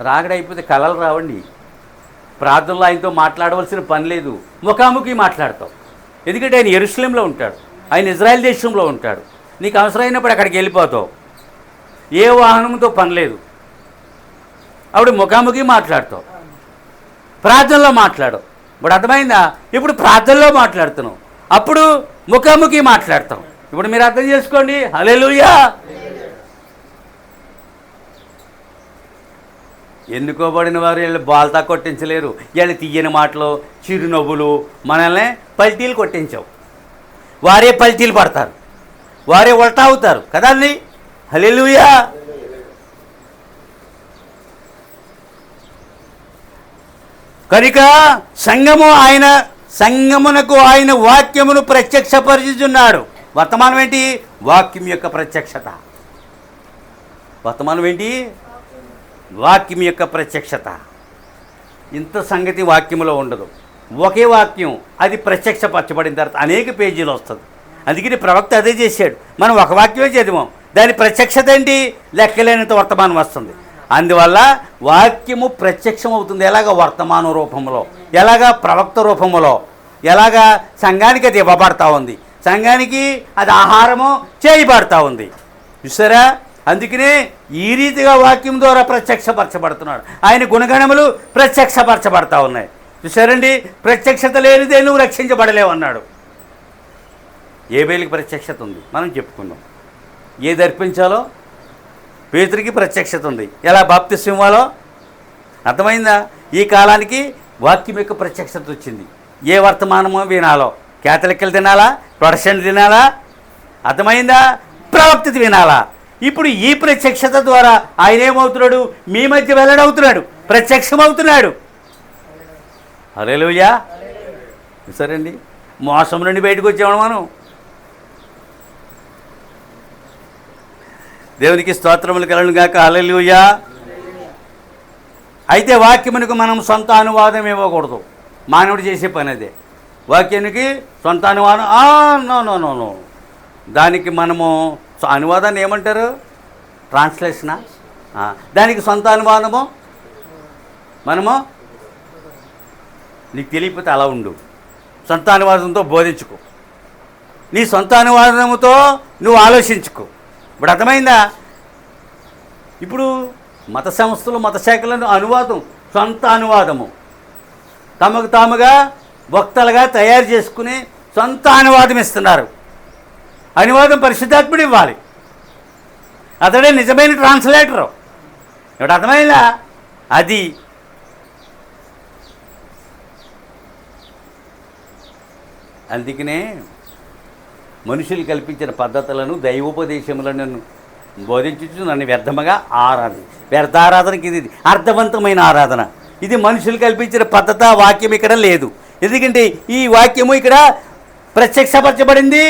రాగడైపోతే కలలు రావండి. ప్రార్థనలో ఆయనతో మాట్లాడవలసిన పని లేదు, ముఖాముఖి మాట్లాడతాం. ఎందుకంటే ఆయన యెరూషలేములో ఉంటాడు, ఆయన ఇజ్రాయెల్ దేశంలో ఉంటాడు. నీకు అవసరమైనప్పుడు అక్కడికి వెళ్ళిపోతావు. ఏ వాహనంతో పని లేదు. అప్పుడు ముఖాముఖి మాట్లాడతావు, ప్రార్థనలో మాట్లాడవు. ఇప్పుడు అర్థమైందా? ఇప్పుడు ప్రార్థనలో మాట్లాడుతున్నావు, అప్పుడు ముఖాముఖి మాట్లాడతాం. ఇప్పుడు మీరు అర్థం చేసుకోండి. హల్లెలూయా. ఎన్నుకోబడిన వారు వీళ్ళు బాల్తా కొట్టించలేరు. వీళ్ళు తీయని మాటలు, చిరునవ్వులు మనల్ని పల్టీలు కొట్టించవు. వారే పల్టీలు పడతారు, వారే ఉల్టా అవుతారు కదా అండి. హల్లెలూయా. కనుక సంఘము ఆయన సంగమునకు ఆయన వాక్యమును ప్రత్యక్షపరుచుచున్నాడు. వర్తమానం ఏంటి? వాక్యం యొక్క ప్రత్యక్షత. వర్తమానం ఏంటి? వాక్యం యొక్క ప్రత్యక్షత. ఇంత సంగతి వాక్యములో ఉండదు. ఒకే వాక్యం అది ప్రత్యక్షపరచబడిన తర్వాత అనేక పేజీలు వస్తుంది. అందుకని ప్రవక్త అదే చేశాడు. మనం ఒక వాక్యమే చదివాం, దాని ప్రత్యక్షత ఏంటి? లెక్కలేనంత వర్తమానం వస్తుంది. అందువల్ల వాక్యము ప్రత్యక్షం అవుతుంది. ఎలాగ? వర్తమాన రూపంలో, ఎలాగ? ప్రవక్త రూపంలో, ఎలాగ? సంఘానికి అది ఇవ్వబడతా ఉంది, సంఘానికి అది ఆహారము చేయబడతా ఉంది. చూసారా? అందుకనే ఈ రీతిగా వాక్యం ద్వారా ప్రత్యక్షపరచబడుతున్నాడు. ఆయన గుణగణములు ప్రత్యక్షపరచబడతా ఉన్నాయి. చూసారండి? ప్రత్యక్షత లేనిదే నువ్వు రక్షించబడలేవు అన్నాడు. ఏబేలుకి ప్రత్యక్షత ఉంది, మనం చెప్పుకున్నాం. ఏది అర్పించాలో పేతురికి ప్రత్యక్షత ఉంది. ఎలా బాప్తిస్మం ఇవ్వాలో అర్థమైందా? ఈ కాలానికి వాక్యం యొక్క ప్రత్యక్షత వచ్చింది. ఏ వర్తమానమో వినాలో, కేథలిక్లు తినాలా, ప్రొటెస్టెంట్ తినాలా, అర్థమైందా? ప్రవక్త వినాలా. ఇప్పుడు ఈ ప్రత్యక్షత ద్వారా ఆయన ఏమవుతున్నాడు? మీ మధ్య వెల్లడవుతున్నాడు, ప్రత్యక్షమవుతున్నాడు. హల్లెలూయా. సరేండి, మోసం నుండి బయటకు వచ్చాము మనం. దేవునికి స్తోత్రములు కలుగును గాక. హల్లెలూయా. అయితే వాక్యమునకు మనం సొంత అనువాదం ఇవ్వకూడదు. మానవుడు చేసే పని అదే. వాక్యానికి సొంత అనువాదం నో నో నో నో దానికి మనము అనువాదాన్ని ఏమంటారు? ట్రాన్స్లేషనా? దానికి సొంత అనువాదము మనము, నీకు తెలియకపోతే అలా ఉండు. సొంత అనువాదంతో బోధించుకో, నీ సొంత అనువాదముతో నువ్వు ఆలోచించుకో. ఇప్పుడు అర్థమైందా? ఇప్పుడు మత సంస్థలు, మత శాఖలను అనువాదం, సొంత అనువాదము, తమకు తాముగా వక్తలుగా తయారు చేసుకుని సొంత అనువాదం ఇస్తున్నారు. అనువాదం పరిశుద్ధాత్ముడు ఇవ్వాలి, అతడే నిజమైన ట్రాన్స్లేటరు. ఇప్పుడు అర్థమైందా? అది అందుకనే మనుషులు కల్పించిన పద్ధతులను, దైవోపదేశములను బోధించు నన్ను వ్యర్థముగా వ్యర్థారాధనకి ఇది అర్థవంతమైన ఆరాధన. ఇది మనుషులు కల్పించిన పద్ధత. వాక్యం ఇక్కడ లేదు. ఎందుకంటే ఈ వాక్యము ఇక్కడ ప్రత్యక్షపరచబడింది,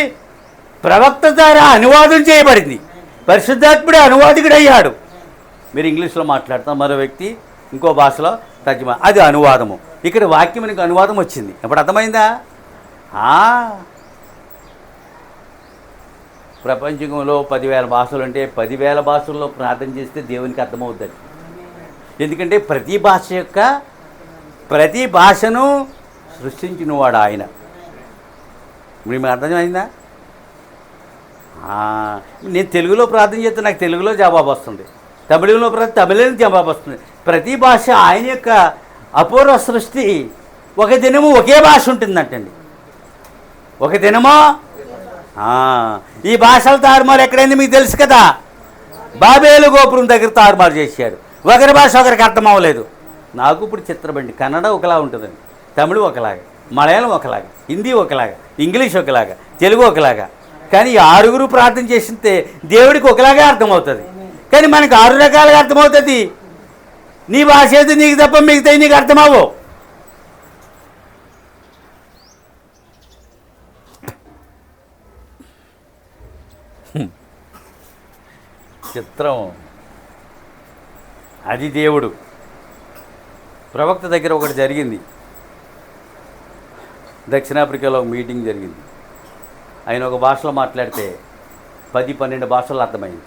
ప్రవక్త ద్వారా అనువాదం చేయబడింది. పరిశుద్ధాత్ముడే అనువాదికుడు అయ్యాడు. మీరు ఇంగ్లీష్లో మాట్లాడతాం, మరో వ్యక్తి ఇంకో భాషలో తర్జుమా, అది అనువాదము. ఇక్కడ వాక్యమునికి అనువాదం వచ్చింది. ఇప్పుడు అర్థమైందా? ప్రపంచంలో 10,000 భాషలు అంటే 10,000 భాషల్లో ప్రార్థన చేస్తే దేవునికి అర్థమవుతుంది. ఎందుకంటే ప్రతి భాషను సృష్టించినవాడు ఆయన. మీకు అర్థమైందా? నేను తెలుగులో ప్రార్థన చేస్తే నాకు తెలుగులో జవాబు వస్తుంది, తమిళంలో తమిళంలో జవాబు వస్తుంది. ప్రతి భాష ఆయన యొక్క అపూర్వ సృష్టి. ఒక దినము ఒకే భాష ఉంటుందంటండి, ఒక దినమో. ఈ భాషల తారుమారు ఎక్కడైంది మీకు తెలుసు కదా? బాబేలు గోపురం దగ్గర తారుమారు చేశాడు. ఒకరి భాష ఒకరికి అర్థం అవ్వలేదు. నాకు ఇప్పుడు చిత్రబండి కన్నడ ఒకలా ఉంటుందండి, తమిళం ఒకలాగా, మలయాళం ఒకలాగా, హిందీ ఒకలాగా, ఇంగ్లీష్ ఒకలాగా, తెలుగు ఒకలాగా. కానీ ఈ 6 ప్రార్థన చేస్తే దేవుడికి ఒకలాగే అర్థమవుతుంది. కానీ మనకు 6 రకాలుగా అర్థమవుతుంది. నీ భాష అయితే నీకు తప్ప మిగతా నీకు అర్థమవ్వవు. చిత్రం అది. దేవుడు ప్రవక్త దగ్గర ఒకటి జరిగింది. దక్షిణాఫ్రికాలో ఒక మీటింగ్ జరిగింది. ఆయన ఒక భాషలో మాట్లాడితే 10-12 భాషల్లో అర్థమైంది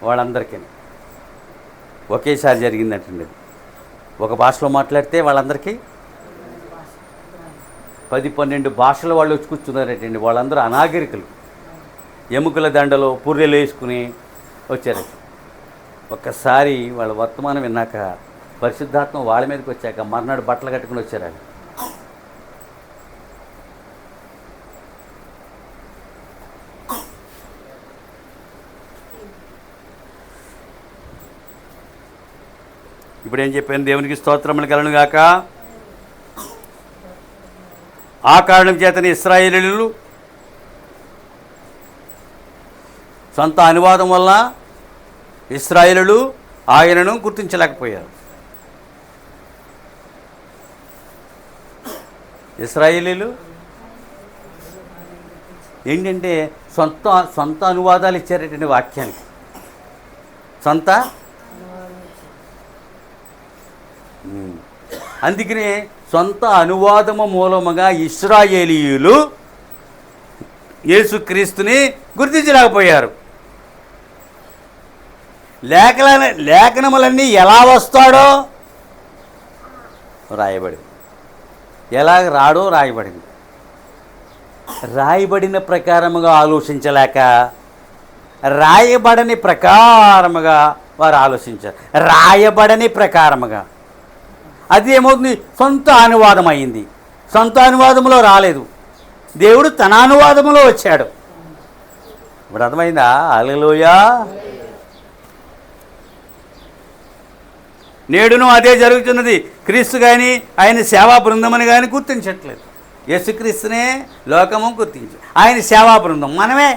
వాళ్ళందరికీ. ఒకేసారి జరిగిందంటండి. ఒక భాషలో మాట్లాడితే వాళ్ళందరికీ 10-12 భాషలు వాళ్ళు వచ్చి కూర్చున్నారటండి. వాళ్ళందరూ అనాగరికులు, ఎముకల దండలో పుర్రెలు వేసుకుని వచ్చారు. ఒక్కసారి వాళ్ళ వర్తమానం విన్నాక పరిశుద్ధాత్మ వాళ్ళ మీదకి వచ్చాక మర్నాడు బట్టలు కట్టుకుని వచ్చారు. ఇప్పుడు ఏం చెప్పాను? దేవునికి స్తోత్రములు కలుగును గాక. ఆ కారణం చేతనే ఇశ్రాయేలీయులు సొంత అనువాదం వల్ల ఇశ్రాయేలీయులు ఆయనను గుర్తించలేకపోయారు. ఇశ్రాయేలీలు ఏంటంటే సొంత సొంత అనువాదాలు ఇచ్చారటండి వాక్యానికి. సొంత అందుకనే సొంత అనువాదము మూలముగా ఇశ్రాయేలీయులు యేసుక్రీస్తుని గుర్తించలేకపోయారు. లేఖనములన్నీ ఎలా వస్తాడో రాయబడింది, ఎలా రాడో రాయబడింది. రాయబడిన ప్రకారముగా ఆలోచించలేక రాయబడని ప్రకారముగా వారు ఆలోచించారు. రాయబడని ప్రకారముగా అది ఏమవుతుంది, సొంత అనువాదం అయింది. సొంత అనువాదంలో రాలేదు, దేవుడు తన అనువాదంలో వచ్చాడు. ఇప్పుడు అర్థమైందా? హల్లెలూయా. నేడును అదే జరుగుతున్నది. క్రీస్తు కానీ ఆయన సేవా బృందమని కానీ గుర్తించట్లేదు. యేసుక్రీస్తునే లోకము గుర్తించు, ఆయన సేవా బృందం మనమే.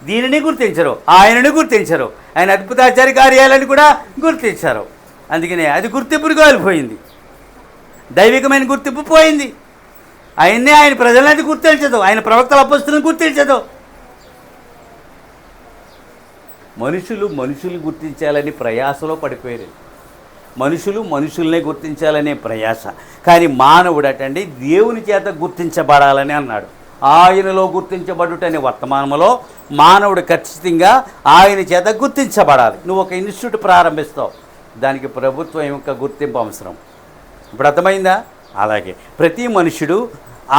దీనిని గుర్తించరు, ఆయనని గుర్తించరు, ఆయన అద్భుతాచార్య కార్యాలని కూడా గుర్తించారు. అందుకనే అది గుర్తింపుని కోల్పోయింది, దైవికమైన గుర్తింపు పోయింది. ఆయన్నే ఆయన ప్రజలనేది గుర్తించదు, ఆయన ప్రవక్తల అపొస్తలులను గుర్తించదు. మనుషులు గుర్తించాలని ప్రయాసలో పడిపోయారు. మనుషుల్నే గుర్తించాలనే ప్రయాస. కానీ మానవుడటండి దేవుని చేత గుర్తించబడాలని అన్నాడు. ఆయనలో గుర్తించబడుటనే వర్తమానంలో మానవుడు ఖచ్చితంగా ఆయన చేత గుర్తించబడాలి. నువ్వు ఒక ఇన్స్టిట్యూట్ ప్రారంభిస్తావు, దానికి ప్రభుత్వం యొక్క గుర్తింపు అవసరం. ఇప్పుడు అర్థమైందా? అలాగే ప్రతి మనుషుడు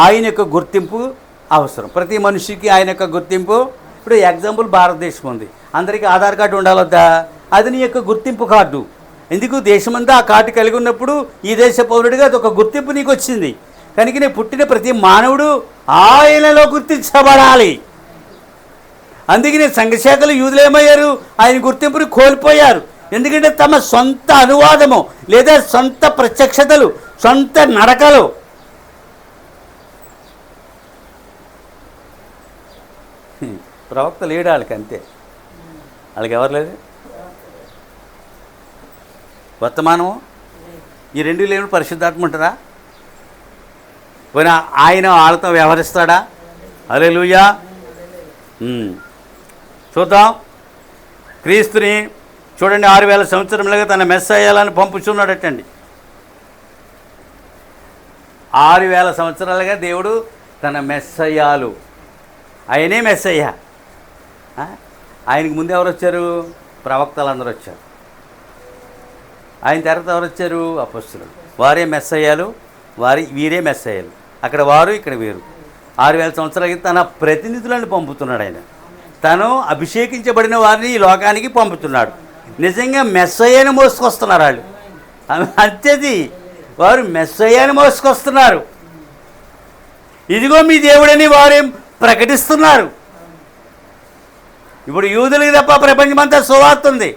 ఆయన యొక్క గుర్తింపు అవసరం. ప్రతి మనిషికి ఆయన యొక్క గుర్తింపు. ఇప్పుడు ఎగ్జాంపుల్ భారతదేశం ఉంది, అందరికీ ఆధార్ కార్డు ఉండాలొద్దా? అది నీ యొక్క గుర్తింపు కార్డు. ఎందుకు? దేశమంతా ఆ కార్డు కలిగి ఉన్నప్పుడు ఈ దేశ పౌరుడిగా అది ఒక గుర్తింపు నీకు వచ్చింది. కనుక నేను పుట్టిన ప్రతి మానవుడు ఆయనలో గుర్తించబడాలి. అందుకనే సంఘశాఖలు యూదులు ఏమయ్యారు? ఆయన గుర్తింపుని కోల్పోయారు. ఎందుకంటే తమ సొంత అనువాదము లేదా సొంత ప్రత్యక్షతలు, సొంత నడకలు, ప్రవక్త లేడు వాళ్ళకి, అంతే. వాళ్ళకి ఎవరు లేదు వర్తమానము. ఈ రెండు లేని పరిశుద్ధాత్మ ఉంటుందా? పోయినా ఆయన వాళ్ళతో వ్యవహరిస్తాడా? హల్లెలూయా. చూద్దాం. క్రీస్తుని చూడండి, 6000 సంవత్సరములుగా తన మెస్సయ్యాలని పంపుచున్నాడటండి. 6000 సంవత్సరాలుగా దేవుడు తన మెస్సయ్యాలు, ఆయనే మెస్సయ్య. ఆయనకి ముందు ఎవరు వచ్చారు? ప్రవక్తలు అందరూ వచ్చారు. ఆయన తర్వాత ఎవరు వచ్చారు? అపొస్తలులు. వారే మెస్సయ్యాలు, వీరే మెస్సయ్యాలు. అక్కడ వారు, ఇక్కడ వీరు. 6000 సంవత్సరాలకి తన ప్రతినిధులను పంపుతున్నాడు. ఆయన తను అభిషేకించబడిన వారిని ఈ లోకానికి పంపుతున్నాడు. నిజంగా మెస్సయ్యను మోసుకొస్తున్నారు వాళ్ళు. అంతేది, వారు మెస్సయ్యను మోసుకొస్తున్నారు. ఇదిగో మీ దేవుడని వారేం ప్రకటిస్తున్నారు. ఇప్పుడు యూదులకి తప్ప ప్రపంచమంతా సువార్త ఉంది.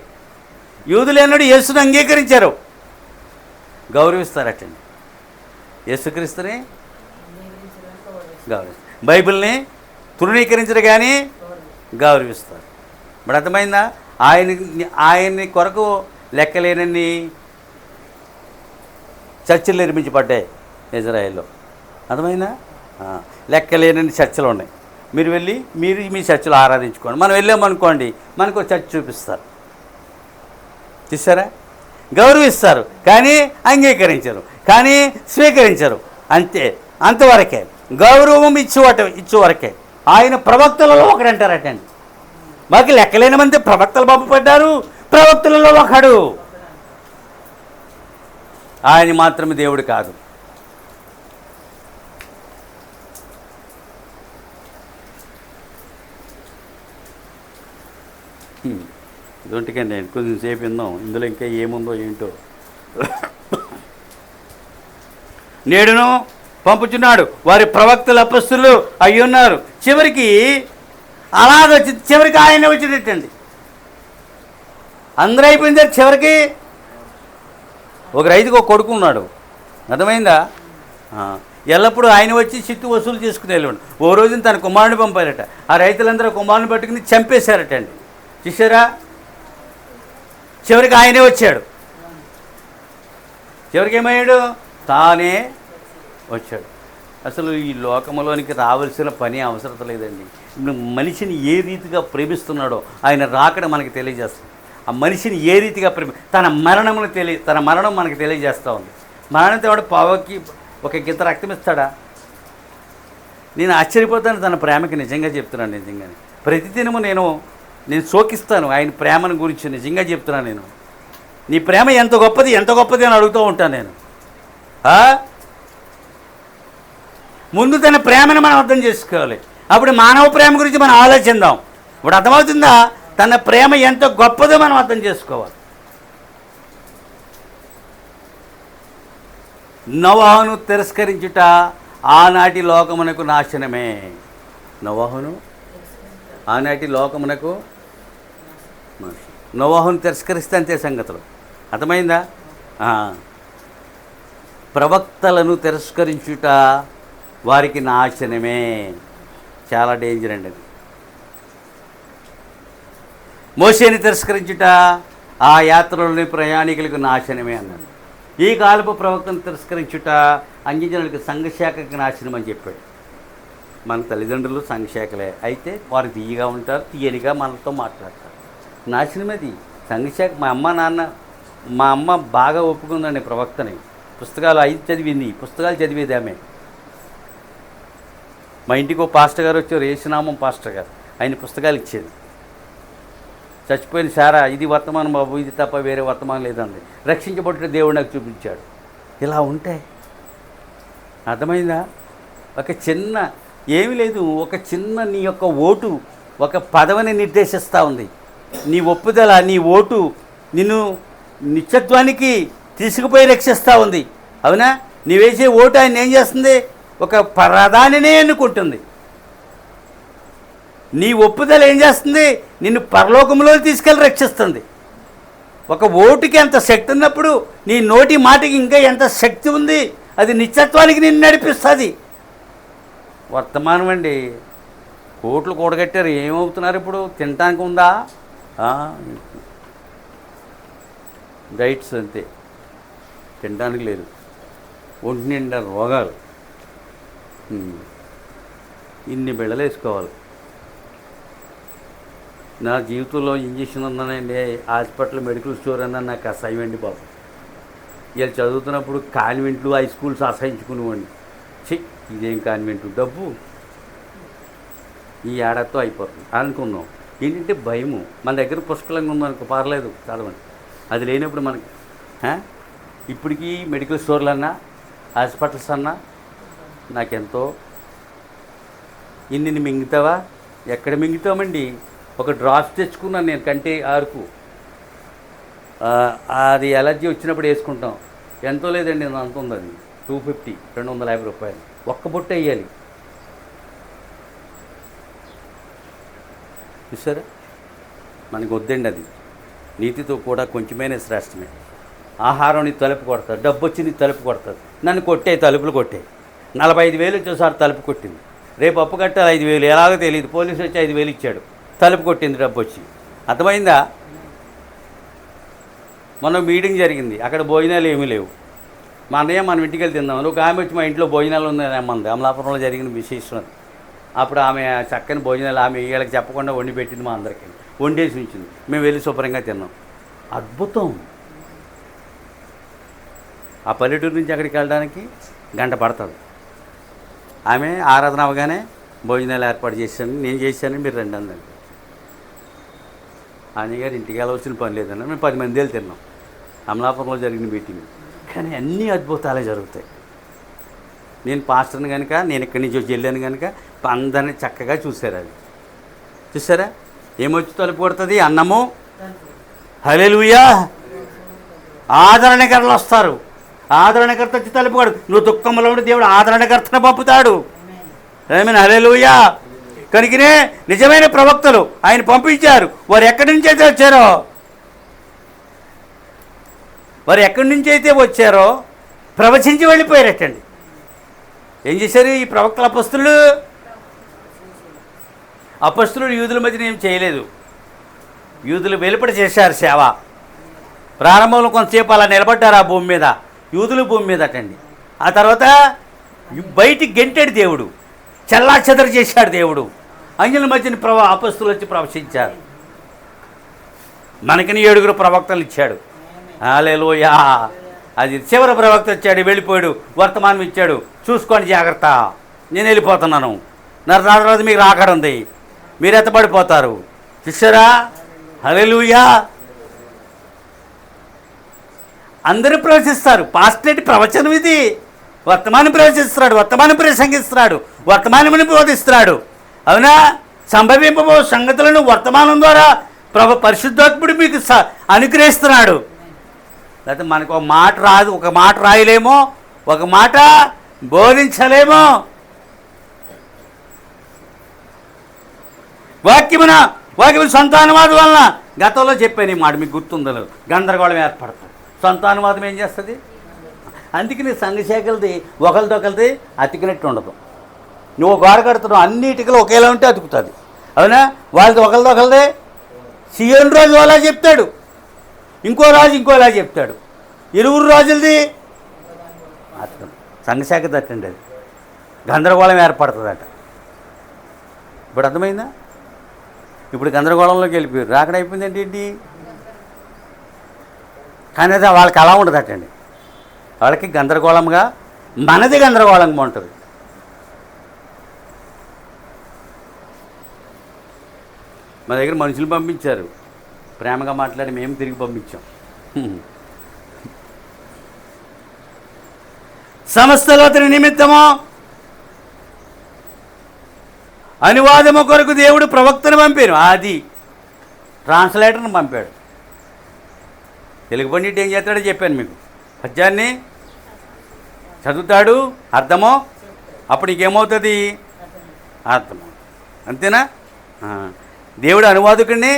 యూదులు ఎన్నడూ యేసును అంగీకరించారు, గౌరవిస్తారటండి. యేసుక్రీస్తుని గౌరవిస్తారు, బైబిల్ని తృణీకరించరు కానీ గౌరవిస్తారు. ఇప్పుడు అర్థమైందా? ఆయన్ని కొరకు లెక్కలేనన్ని చర్చిలు నిర్మించబడ్డాయి ఇజ్రాయెల్లో. అర్థమైందా? లెక్కలేనన్ని చర్చలు ఉన్నాయి. మీరు వెళ్ళి మీ చర్చలు ఆరాధించుకోండి. మనం వెళ్ళామనుకోండి, మనకు చర్చ చూపిస్తారు. చూసారా? గౌరవిస్తారు కానీ అంగీకరించరు, కానీ స్వీకరించరు. అంతే, అంతవరకే. గౌరవం ఇచ్చేవరకే. ఆయన ప్రవక్తలలో ఒకడంటారటండి. మాకు లెక్కలేని మంది ప్రవక్తలు పంపబడ్డారు, ప్రవక్తలలో ఒకడు. ఆయన మాత్రమే దేవుడు కాదు. ఇదొంటికండి నేను కొంచెం సేపు విందాం, ఇందులో ఇంకా ఏముందో ఏంటో. నేడును పంపుచున్నాడు, వారి ప్రవక్తలు అపొస్తలులు అయ్యున్నారు. చివరికి అలాగొచ్చి చివరికి ఆయన వచ్చేటట్టండి. అందరూ అయిపోయింది. చివరికి ఒక రైతుకు ఒక కొడుకు ఉన్నాడు. అర్థమైందా? ఎల్లప్పుడూ ఆయన వచ్చి చిత్తు వసూలు చేసుకుని వెళ్ళాడు. ఓ రోజున తన కుమారుని పంపారట. ఆ రైతులందరూ కుమారుని పట్టుకుని చంపేశారటండి. చూసారా? చివరికి ఆయనే వచ్చాడు. చివరికి ఏమయ్యాడు? తానే వచ్చాడు. అసలు ఈ లోకంలోనికి రావాల్సిన పని అవసరం లేదండి. మనిషిని ఏ రీతిగా ప్రేమిస్తున్నాడో ఆయన రాకడ మనకి తెలియజేస్తుంది. ఆ మనిషిని ఏ రీతిగా తన మరణం మనకి తెలియజేస్తూ ఉంది. మరణంతో వాడు పావకి ఒక గింత రక్తం ఇస్తాడా? నేను ఆశ్చర్యపోతాను తన ప్రేమకి, నిజంగా చెప్తున్నాను. నిజంగానే ప్రతిదినము నేను శోకిస్తాను ఆయన ప్రేమను గురించి. నిజంగా చెప్తున్నాను. నేను నీ ప్రేమ ఎంత గొప్పది అని అడుగుతూ ఉంటాను నేను. ముందు తన ప్రేమను మనం అర్థం చేసుకోవాలి. అప్పుడు మానవ ప్రేమ గురించి మనం ఆలోచిద్దాం. ఇప్పుడు అర్థమవుతుందా? తన ప్రేమ ఎంత గొప్పదో మనం అర్థం చేసుకోవాలి. నోవహును తిరస్కరించుట ఆనాటి లోకమునకు నాశనమే. నోవహును ఆనాటి లోకమునకు నోవహును తిరస్కరిస్తే అంతే సంగతులు. అర్థమైందా? ప్రవక్తలను తిరస్కరించుట వారికి నాశనమే. చాలా డేంజర్ అండి అది. మోషేని తిరస్కరించుట ఆ యాత్రలోని ప్రయాణికులకు నాశనమే అన్నాడు. ఈ కాలపు ప్రవక్తను తిరస్కరించుట అన్యజనులకు సంఘశాఖకి నాశనం అని చెప్పాడు. మన తల్లిదండ్రులు సంఘశాఖలే అయితే వారు తీయగా ఉంటారు, తీయనిగా మనతో మాట్లాడతారు. నాశనమేది సంఘశాఖ. మా అమ్మ బాగా ఒప్పుకుందండి ప్రవక్తని. పుస్తకాలు 5 చదివింది, పుస్తకాలు చదివేది ఆమె. మా ఇంటికి ఒక పాస్టర్ గారు వచ్చారు, యేసునామం పాస్టర్ గారు. ఆయన పుస్తకాలు ఇచ్చేది. చచ్చిపోయిన సారా, ఇది వర్తమానం బాబు, ఇది తప్ప వేరే వర్తమానం లేదండి. రక్షించబడిన దేవుడు నాకు చూపించాడు. ఇలా ఉంటాయి. అర్థమైందా? ఒక చిన్న ఏమీ లేదు, ఒక చిన్న నీ యొక్క ఓటు ఒక పదవిని నిర్దేశిస్తూ ఉంది. నీ ఒప్పుదల, నీ ఓటు నిన్ను నిత్యత్వానికి తీసుకుపోయి రక్షిస్తూ ఉంది. అవునా? నీ వేసే ఓటు ఆయన ఏం చేస్తుంది? ఒక ప్రధానినే ఎన్నుకుంటుంది. నీ ఒప్పుదల ఏం చేస్తుంది? నిన్ను పరలోకంలో తీసుకెళ్ళి రక్షిస్తుంది. ఒక ఓటుకి ఎంత శక్తి ఉన్నప్పుడు నీ నోటి మాటకి ఇంకా ఎంత శక్తి ఉంది. అది నిత్యత్వానికి నిన్ను నడిపిస్తుంది. వర్తమానం అండి. కోట్లు కూడగట్టారు, ఏమవుతున్నారు ఇప్పుడు? తినటానికి ఉందా? డైట్స్ అంతే, తినడానికి లేదు. ఒంటి నిండా రోగాలు. ఇన్ని బిళ్ళలు వేసుకోవాలి. నా జీవితంలో ఇంజక్షన్ ఉందనండి, హాస్పిటల్ మెడికల్ స్టోర్ అన్నా నాకు అసహ్యమండి బాబు. వీళ్ళు చదువుతున్నప్పుడు కాన్వెంట్లు హై స్కూల్స్ అసహించుకునేవాడిని. ఇదేం కాన్వెంట్, డబ్బు ఈ ఏడాదితో అయిపోతుంది అనుకున్నాం. ఏంటంటే భయము. మన దగ్గర పుష్కలంగా ఉందనుకో పర్లేదు చదవండి. అది లేనప్పుడు మనకి ఇప్పటికీ మెడికల్ స్టోర్లు అన్నా హాస్పిటల్స్ అన్నా నాకెంతో. ఇన్ని మింగుతావా? ఎక్కడ మింగుతామండి? ఒక డ్రాప్స్ తెచ్చుకున్నాను నేను, కంటి ఆరుకు. అది ఎలర్జీ వచ్చినప్పుడు వేసుకుంటాం. ఎంతో లేదండి, అంత ఉంది. అది 250, 250 రూపాయలు. ఒక్క బొట్టు వేయాలి. చూసారా? మనకు వద్దండి అది. నీతితో కూడా కొంచెమైనా శ్రేష్టమే. ఆహారం నీ తలుపు కొడతారు, డబ్బు వచ్చి నీ తలుపు కొడతారు. నన్ను కొట్టే తలుపులు కొట్టాయి. 45,000 వచ్చేసారి తలుపు కొట్టింది. రేపు అప్పు కట్టాలి 5,000, ఎలాగో తెలియదు. పోలీసు వచ్చి 5,000 ఇచ్చాడు, తలుపు కొట్టింది డబ్బు వచ్చి. అర్థమైందా? మొన్న మీటింగ్ జరిగింది, అక్కడ భోజనాలు ఏమీ లేవు. మా అన్నయ్య మనం ఇంటికి వెళ్ళి తిందాం. ఒక ఆమె వచ్చి మా ఇంట్లో భోజనాలు ఉన్నాయని అమ్మంది. అమలాపురంలో జరిగిన విశేషం. అప్పుడు ఆమె చక్కని భోజనాలు ఆమె వీళ్ళకి చెప్పకుండా వండి పెట్టింది. మా అందరికీ వండేసి ఉంచింది. మేము వెళ్ళి శుభ్రంగా తిన్నాం. అద్భుతం. ఆ పల్లెటూరు నుంచి అక్కడికి వెళ్ళడానికి గంట పడుతుంది. ఆమె ఆరాధన అవగానే భోజనాలు ఏర్పాటు చేశాను, నేను చేశాను, మీరు రండి అందండి. ఆయనగారు ఇంటికి వెళ్ళవలసిన పని లేదన్నా. మేము 10 మంది వెళ్ళి తిన్నాం. అమలాపురంలో జరిగిన మీటింగ్. కానీ అన్నీ అద్భుతాలే జరుగుతాయి. నేను పాస్టర్ని కనుక, నేను ఇక్కడి నుంచి వచ్చి వెళ్ళాను కనుక అందరినీ చక్కగా చూశారు. అది చూసారా? ఏమొచ్చి తలుపు కొడుతుంది? అన్నము. హల్లెలూయా. ఆదరణకర్తలు వస్తారు. ఆదరణకర్త వచ్చి తలుపు కొడు. నువ్వు దుఃఖంలో ఉండి దేవుడు ఆదరణకర్తను పంపుతాడు. ఆమేన్. హల్లెలూయా. కనుకనే నిజమైన ప్రవక్తలు ఆయన పంపించారు. వారు ఎక్కడి నుంచి అయితే వచ్చారో ప్రవచించి వెళ్ళిపోయారటండి. ఏం చేశారు ఈ ప్రవక్తల అపస్తులు యూదుల మధ్యన ఏం చేయలేదు. యూదులు వెలుపడి చేశారు సేవ. ప్రారంభంలో కొంతసేపు అలా నిలబడ్డారు ఆ భూమి మీద, యూదులు భూమి మీద అటండి. ఆ తర్వాత బయటికి గెంటాడు దేవుడు, చెల్లాచెదరు చేశాడు దేవుడు. అంజల మధ్యని అపస్తులు వచ్చి ప్రవశించారు. మనకిని 7 ప్రవక్తలు ఇచ్చాడు. హల్లెలూయా. అది చివరి ప్రవక్త వచ్చాడు, వెళ్ళిపోయాడు, వర్తమానం ఇచ్చాడు, చూసుకోండి జాగ్రత్త, నేను వెళ్ళిపోతున్నాను, నా తర్వాత మీకు రాకడుంది, మీరు ఎత్తపడిపోతారు. చూసారా? హల్లెలూయా. అందరూ ప్రవచిస్తారు. పాస్టేటి ప్రవచనం ఇది. వర్తమానం ప్రవచిస్తున్నాడు, వర్తమానం ప్రసంగిస్తున్నాడు, వర్తమానముని బోధిస్తున్నాడు. అవునా? సంభవింపబో సంగతులను వర్తమానం ద్వారా పరిశుద్ధాత్ముడు మీకు అనుగ్రహిస్తున్నాడు. లేకపోతే మనకు ఒక మాట రాదు, ఒక మాట రాయలేమో, ఒక మాట బోధించలేమో. వాక్యము సంతానవాదం వలన గతంలో చెప్పాను ఈ మాట, మీకు గుర్తుందో, గందరగోళం ఏర్పడుతుంది. సంతానవాదం ఏం చేస్తుంది? అందుకని సంఘశాఖలది ఒకరిదొకరిది అతికినట్టు ఉండదు. నువ్వు గోడ కడుతున్నావు, అన్ని ఇటుకలు ఒకేలా ఉంటే అతుకుతుంది. అవునా? వాళ్ళది ఒకరిదొకరిదే. సీఎం రాజు అలా చెప్తాడు, ఇంకో రాజు ఇంకోలా చెప్తాడు. 2 రాజులది అతను సంఘశాఖ తట్టండి, అది గందరగోళం ఏర్పడుతుందట. ఇప్పుడు అర్థమైందా? ఇప్పుడు గందరగోళంలోకి వెళ్ళిపోయారు, రాకడ అయిపోయిందంటే ఏంటి? కానీ అది వాళ్ళకి అలా ఉండదటండి. వాళ్ళకి గందరగోళంగా, మనది గందరగోళంగా ఉంటుంది. మా దగ్గర మనుషులు పంపించారు, ప్రేమగా మాట్లాడి మేము తిరిగి పంపించాం. సమస్తలో అతని నిమిత్తము అనువాదము కొరకు దేవుడు ప్రవక్తను పంపాను. అది ట్రాన్స్లేటర్ని పంపాడు. తెలుగు పండిట్ ఏం చేస్తాడో చెప్పాను మీకు. పద్యాన్ని చదువుతాడు, అర్థమో, అప్పుడు ఇంకేమవుతుంది? అర్థమో. అంతేనా? దేవుడు అనువాదకుడిని,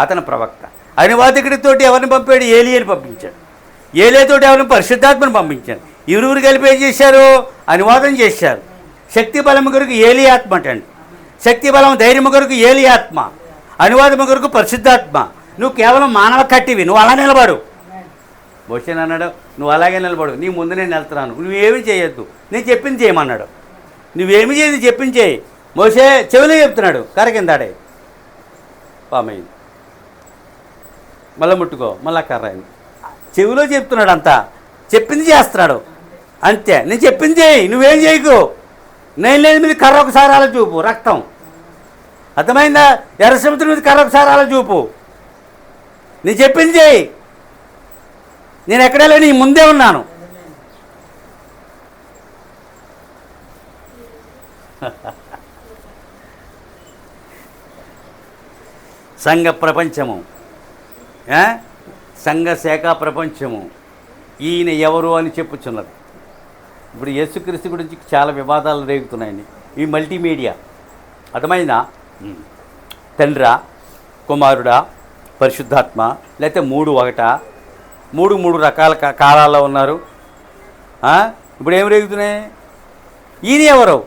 అతను ప్రవక్త. అనువాదకుడితోటి ఎవరిని పంపాడు? ఏలియాని పంపించాడు. ఏలియాతోటి ఎవరిని? పరిశుద్ధాత్మను పంపించాడు. ఇరువురు కలిపి ఏం చేశారు? అనువాదం చేశారు. శక్తి బలం కొరకు ఏలియాత్మ అంటండి. శక్తి బలం ధైర్యం కొరకు ఏలియాత్మ, అనువాదం కొరకు పరిశుద్ధాత్మ. నువ్వు కేవలం మానవ కట్టివి, నువ్వు అలా నిలబడు. మోషే అన్నాడు, నువ్వు అలాగే నిలబడు, నీ ముందు నేను వెళ్తున్నాను, నువ్వేమీ చేయొద్దు, నేను చెప్పింది చేయమన్నాడు. నువ్వేమి చేయదు, చెప్పింది చేయి. మోషే చెవిలో చెప్తున్నాడు, కర్ర కిందాడే పామైంది, మళ్ళీ ముట్టుకో, మళ్ళీ కర్ర అయింది. చెవిలో చెప్తున్నాడు, అంతా చెప్పింది చేస్తున్నాడు అంతే. నేను చెప్పింది చేయి, నువ్వేం చేయకు. నేను లేదు మీద కర్ర ఒకసారి అలా చూపు, రక్తం. అర్థమైందా? ఎర్ర సముద్రం మీద కర్ర ఒకసారి అలా చూపు. నేను చెప్పింది చేయి, నేను ఎక్కడా లేని ముందే ఉన్నాను. సంఘ ప్రపంచము, సంఘ శాఖ ప్రపంచము, ఈయన ఎవరు అని చెప్పుచున్నది. ఇప్పుడు యేసుక్రీస్తు గురించి చాలా వివాదాలు రేగుతున్నాయండి. ఈ మల్టీమీడియా, అర్థమైందా? తండ్రా, కుమారుడా, పరిశుద్ధాత్మ, లేకపోతే 3 ఒకటా? 3 రకాల కాలాల్లో ఉన్నారు. ఇప్పుడు ఏం రేగుతున్నాయి? ఈయన ఎవరు?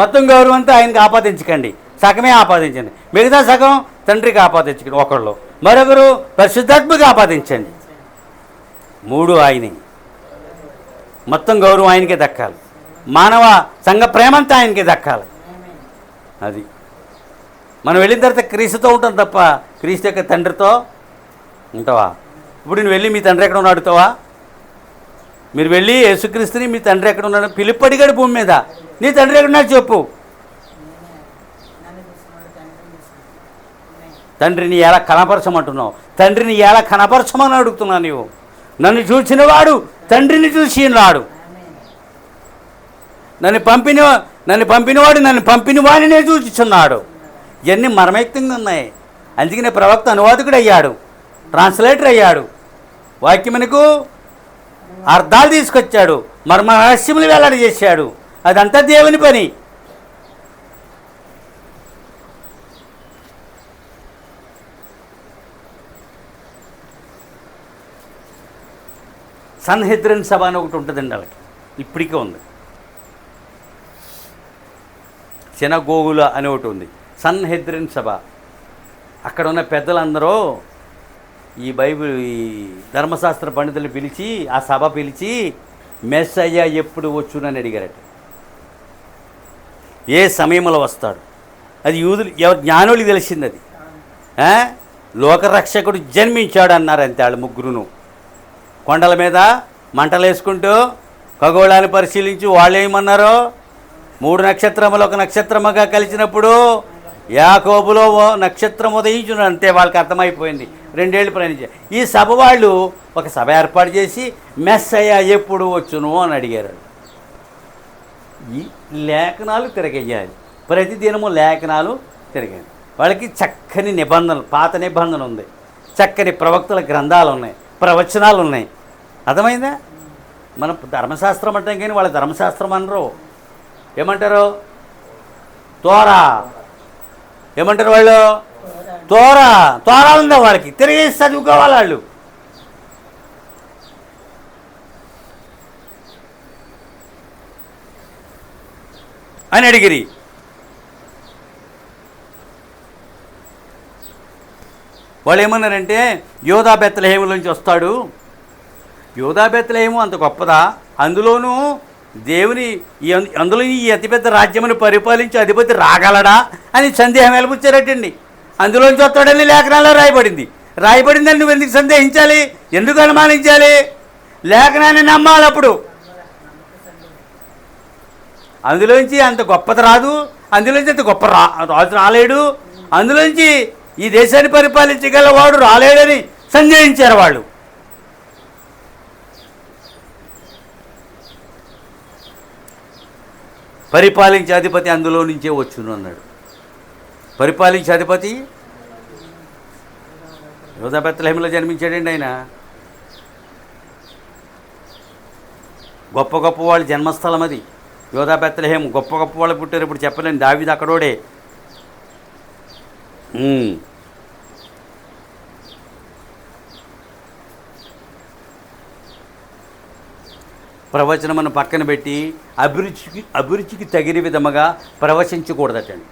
మొత్తం గౌరవం అంతా ఆయనకి ఆపాదించకండి, సగమే ఆపాదించండి. మిగతా సగం తండ్రికి ఆపాదించకండి ఒకళ్ళు, మరొకరు పరిశుద్ధాత్మకి ఆపాదించండి. 3 ఆయనే. మొత్తం గౌరవం ఆయనకే దక్కాలి. మానవ సంఘ ప్రేమంతా ఆయనకే దక్కాలి. అది మనం వెళ్ళిన తర్వాత క్రీస్తుతో ఉంటాం తప్ప క్రీస్తు యొక్క తండ్రితో ఉంటావా? ఇప్పుడు నువ్వు వెళ్ళి మీ తండ్రి ఎక్కడ ఉన్నాడు అడుగుతావా? మీరు వెళ్ళి యేసుక్రీస్తుని మీ తండ్రి ఎక్కడ ఉన్నాడు పిలుపు అడిగాడు భూమి మీద. నీ తండ్రి ఎక్కడున్నాడు చెప్పు. తండ్రిని ఎలా కనపరచమంటున్నావు? తండ్రిని ఎలా కనపరచమని అడుగుతున్నావు నీవు. నన్ను చూసినవాడు తండ్రిని చూసినాడు. నన్ను పంపినవాడు నన్ను పంపిన వాడినే చూచుచున్నాడు. ఇవన్నీ మర్మయుక్తంగా ఉన్నాయి. అందుకనే ప్రవక్త అనువాదకుడు అయ్యాడు, ట్రాన్స్లేటర్ అయ్యాడు, వాక్యమునకు అర్థాలు తీసుకొచ్చాడు, మర్మ రహస్యములు వెల్లడి చేశాడు. అదంతా దేవుని పని. సన్హెద్రిన్ సభ అని ఒకటి ఉంటుందండి, వాళ్ళకి ఇప్పటికే ఉంది. సినగోగుల అని ఒకటి ఉంది, సన్హెద్రిన్ సభ. అక్కడ ఉన్న పెద్దలందరూ ఈ బైబిల్, ఈ ధర్మశాస్త్ర పండితులు పిలిచి, ఆ సభ పిలిచి, మెస్సయ్య ఎప్పుడు వచ్చునని అడిగారట. ఏ సమయంలో వస్తాడు? అది యూదులు జ్ఞానులకు తెలిసింది. అది లోకరక్షకుడు జన్మించాడు అన్నారు అంతే. వాళ్ళు ముగ్గురును కొండల మీద మంటలు వేసుకుంటూ ఖగోళాన్ని పరిశీలించి వాళ్ళు ఏమన్నారో, 3 నక్షత్రములు ఒక నక్షత్రముగా కలిసినప్పుడు యాకోబులో నక్షత్రం ఉదయించును, అంతే. వాళ్ళకి అర్థమైపోయింది. 2 ఏళ్ళు ప్రయాణించారు. ఈ సభ వాళ్ళు ఒక సభ ఏర్పాటు చేసి మెస్సయ్య ఎప్పుడు వచ్చును అని అడిగారు. ఈ లేఖనాలు తిరగేయాలి, ప్రతిదినము లేఖనాలు తిరగాలి. వాళ్ళకి చక్కని నిబంధనలు, పాత నిబంధన ఉంది, చక్కని ప్రవక్తల గ్రంథాలు ఉన్నాయి, ప్రవచనాలు ఉన్నాయి. అర్థమైందా? మనం ధర్మశాస్త్రం అంటాం కానీ వాళ్ళ ధర్మశాస్త్రం అనరు. ఏమంటారు? తోరా. ఏమంటారు వాళ్ళు? తోరా. తోరా ఉందా వాళ్ళకి? తిరిగేసి చదువుకోవాలి వాళ్ళు. అని అడిగిరి. వాళ్ళు ఏమన్నారంటే యోధా బెత్లెహేములోంచి వస్తాడు. యోధా బెత్లెహేము అంత గొప్పదా? అందులోనూ దేవుని అందులో ఈ అతిపెద్ద రాజ్యమును పరిపాలించి అధిపతి రాగలడా అని సందేహం వెలిపుచ్చారటండి. అందులోంచి వస్తాడని లేఖనాల్లో రాయబడిందని నువ్వు ఎందుకు సందేహించాలి? ఎందుకు అనుమానించాలి? లేఖనాన్ని నమ్మాలి. అప్పుడు అందులోంచి అంత గొప్పది రాదు, అందులోంచి అంత గొప్ప రాజు రాలేడు, అందులోంచి ఈ దేశాన్ని పరిపాలించగలవాడు రాలేడని సందేహించారు వాళ్ళు. పరిపాలించే అధిపతి అందులో నుంచే వచ్చును అన్నాడు. పరిపాలించే అధిపతి యోధా బెత్లెహేములో జన్మించాడండి. ఆయన గొప్ప గొప్ప వాళ్ళ జన్మస్థలం అది. యోధా బెత్లెహేము గొప్ప గొప్ప వాళ్ళు పుట్టారు. ఇప్పుడు చెప్పలేను, దావీదు అక్కడోడే. ప్రవచనమును పక్కన పెట్టి అభిరుచికి తగిన విధముగా ప్రవచించకూడదటండి.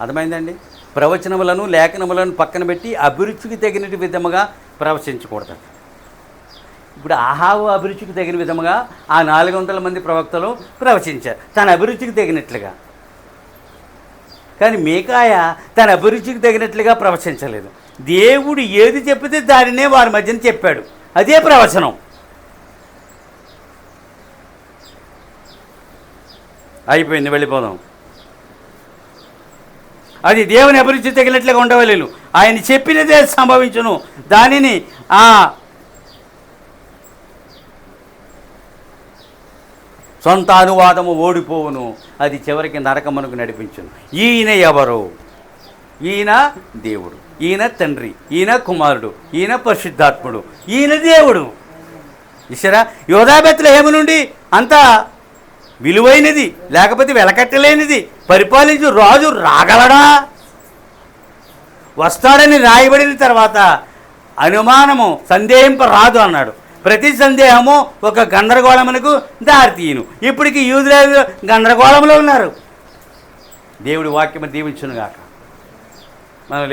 అర్థమైందండి? ప్రవచనములను లేఖనములను పక్కన పెట్టి అభిరుచికి తగిన విధముగా ప్రవచించకూడదట. ఇప్పుడు ఆహావు అభిరుచికి తగిన విధముగా ఆ 400 మంది ప్రవక్తలు ప్రవచించారు తన అభిరుచికి తగినట్లుగా. కానీ మీకాయ తన అభిరుచికి తగినట్లుగా ప్రవచించలేదు. దేవుడు ఏది చెప్పితే దానినే వారి మధ్యన చెప్పాడు. అదే ప్రవచనం. అయిపోయింది, వెళ్ళిపోదాం. అది దేవుని అభిరుచి తగినట్లుగా ఉండవలేను. ఆయన చెప్పినదే సంభవించును. దానిని సొంత అనువాదము ఓడిపోవును. అది చివరికి నరకమునకు నడిపించును. ఈయన ఎవరు? ఈయన దేవుడు, ఈయన తండ్రి, ఈయన కుమారుడు, ఈయన పరిశుద్ధాత్ముడు, ఈయన దేవుడు. ఇసరా యోధా బెత్లెహేము నుండి అంత విలువైనది లేకపోతే వెలకట్టలేనిది పరిపాలించు రాజు రాగలడా? వస్తాడని రాయబడిన తర్వాత అనుమానము సందేహింపరాదు అన్నాడు. ప్రతి సందేహము ఒక గందరగోళమునకు దారితీయును. ఇప్పటికి యూదులు గందరగోళంలో ఉన్నారు. దేవుడి వాక్యము దీవించునుగాక. మనం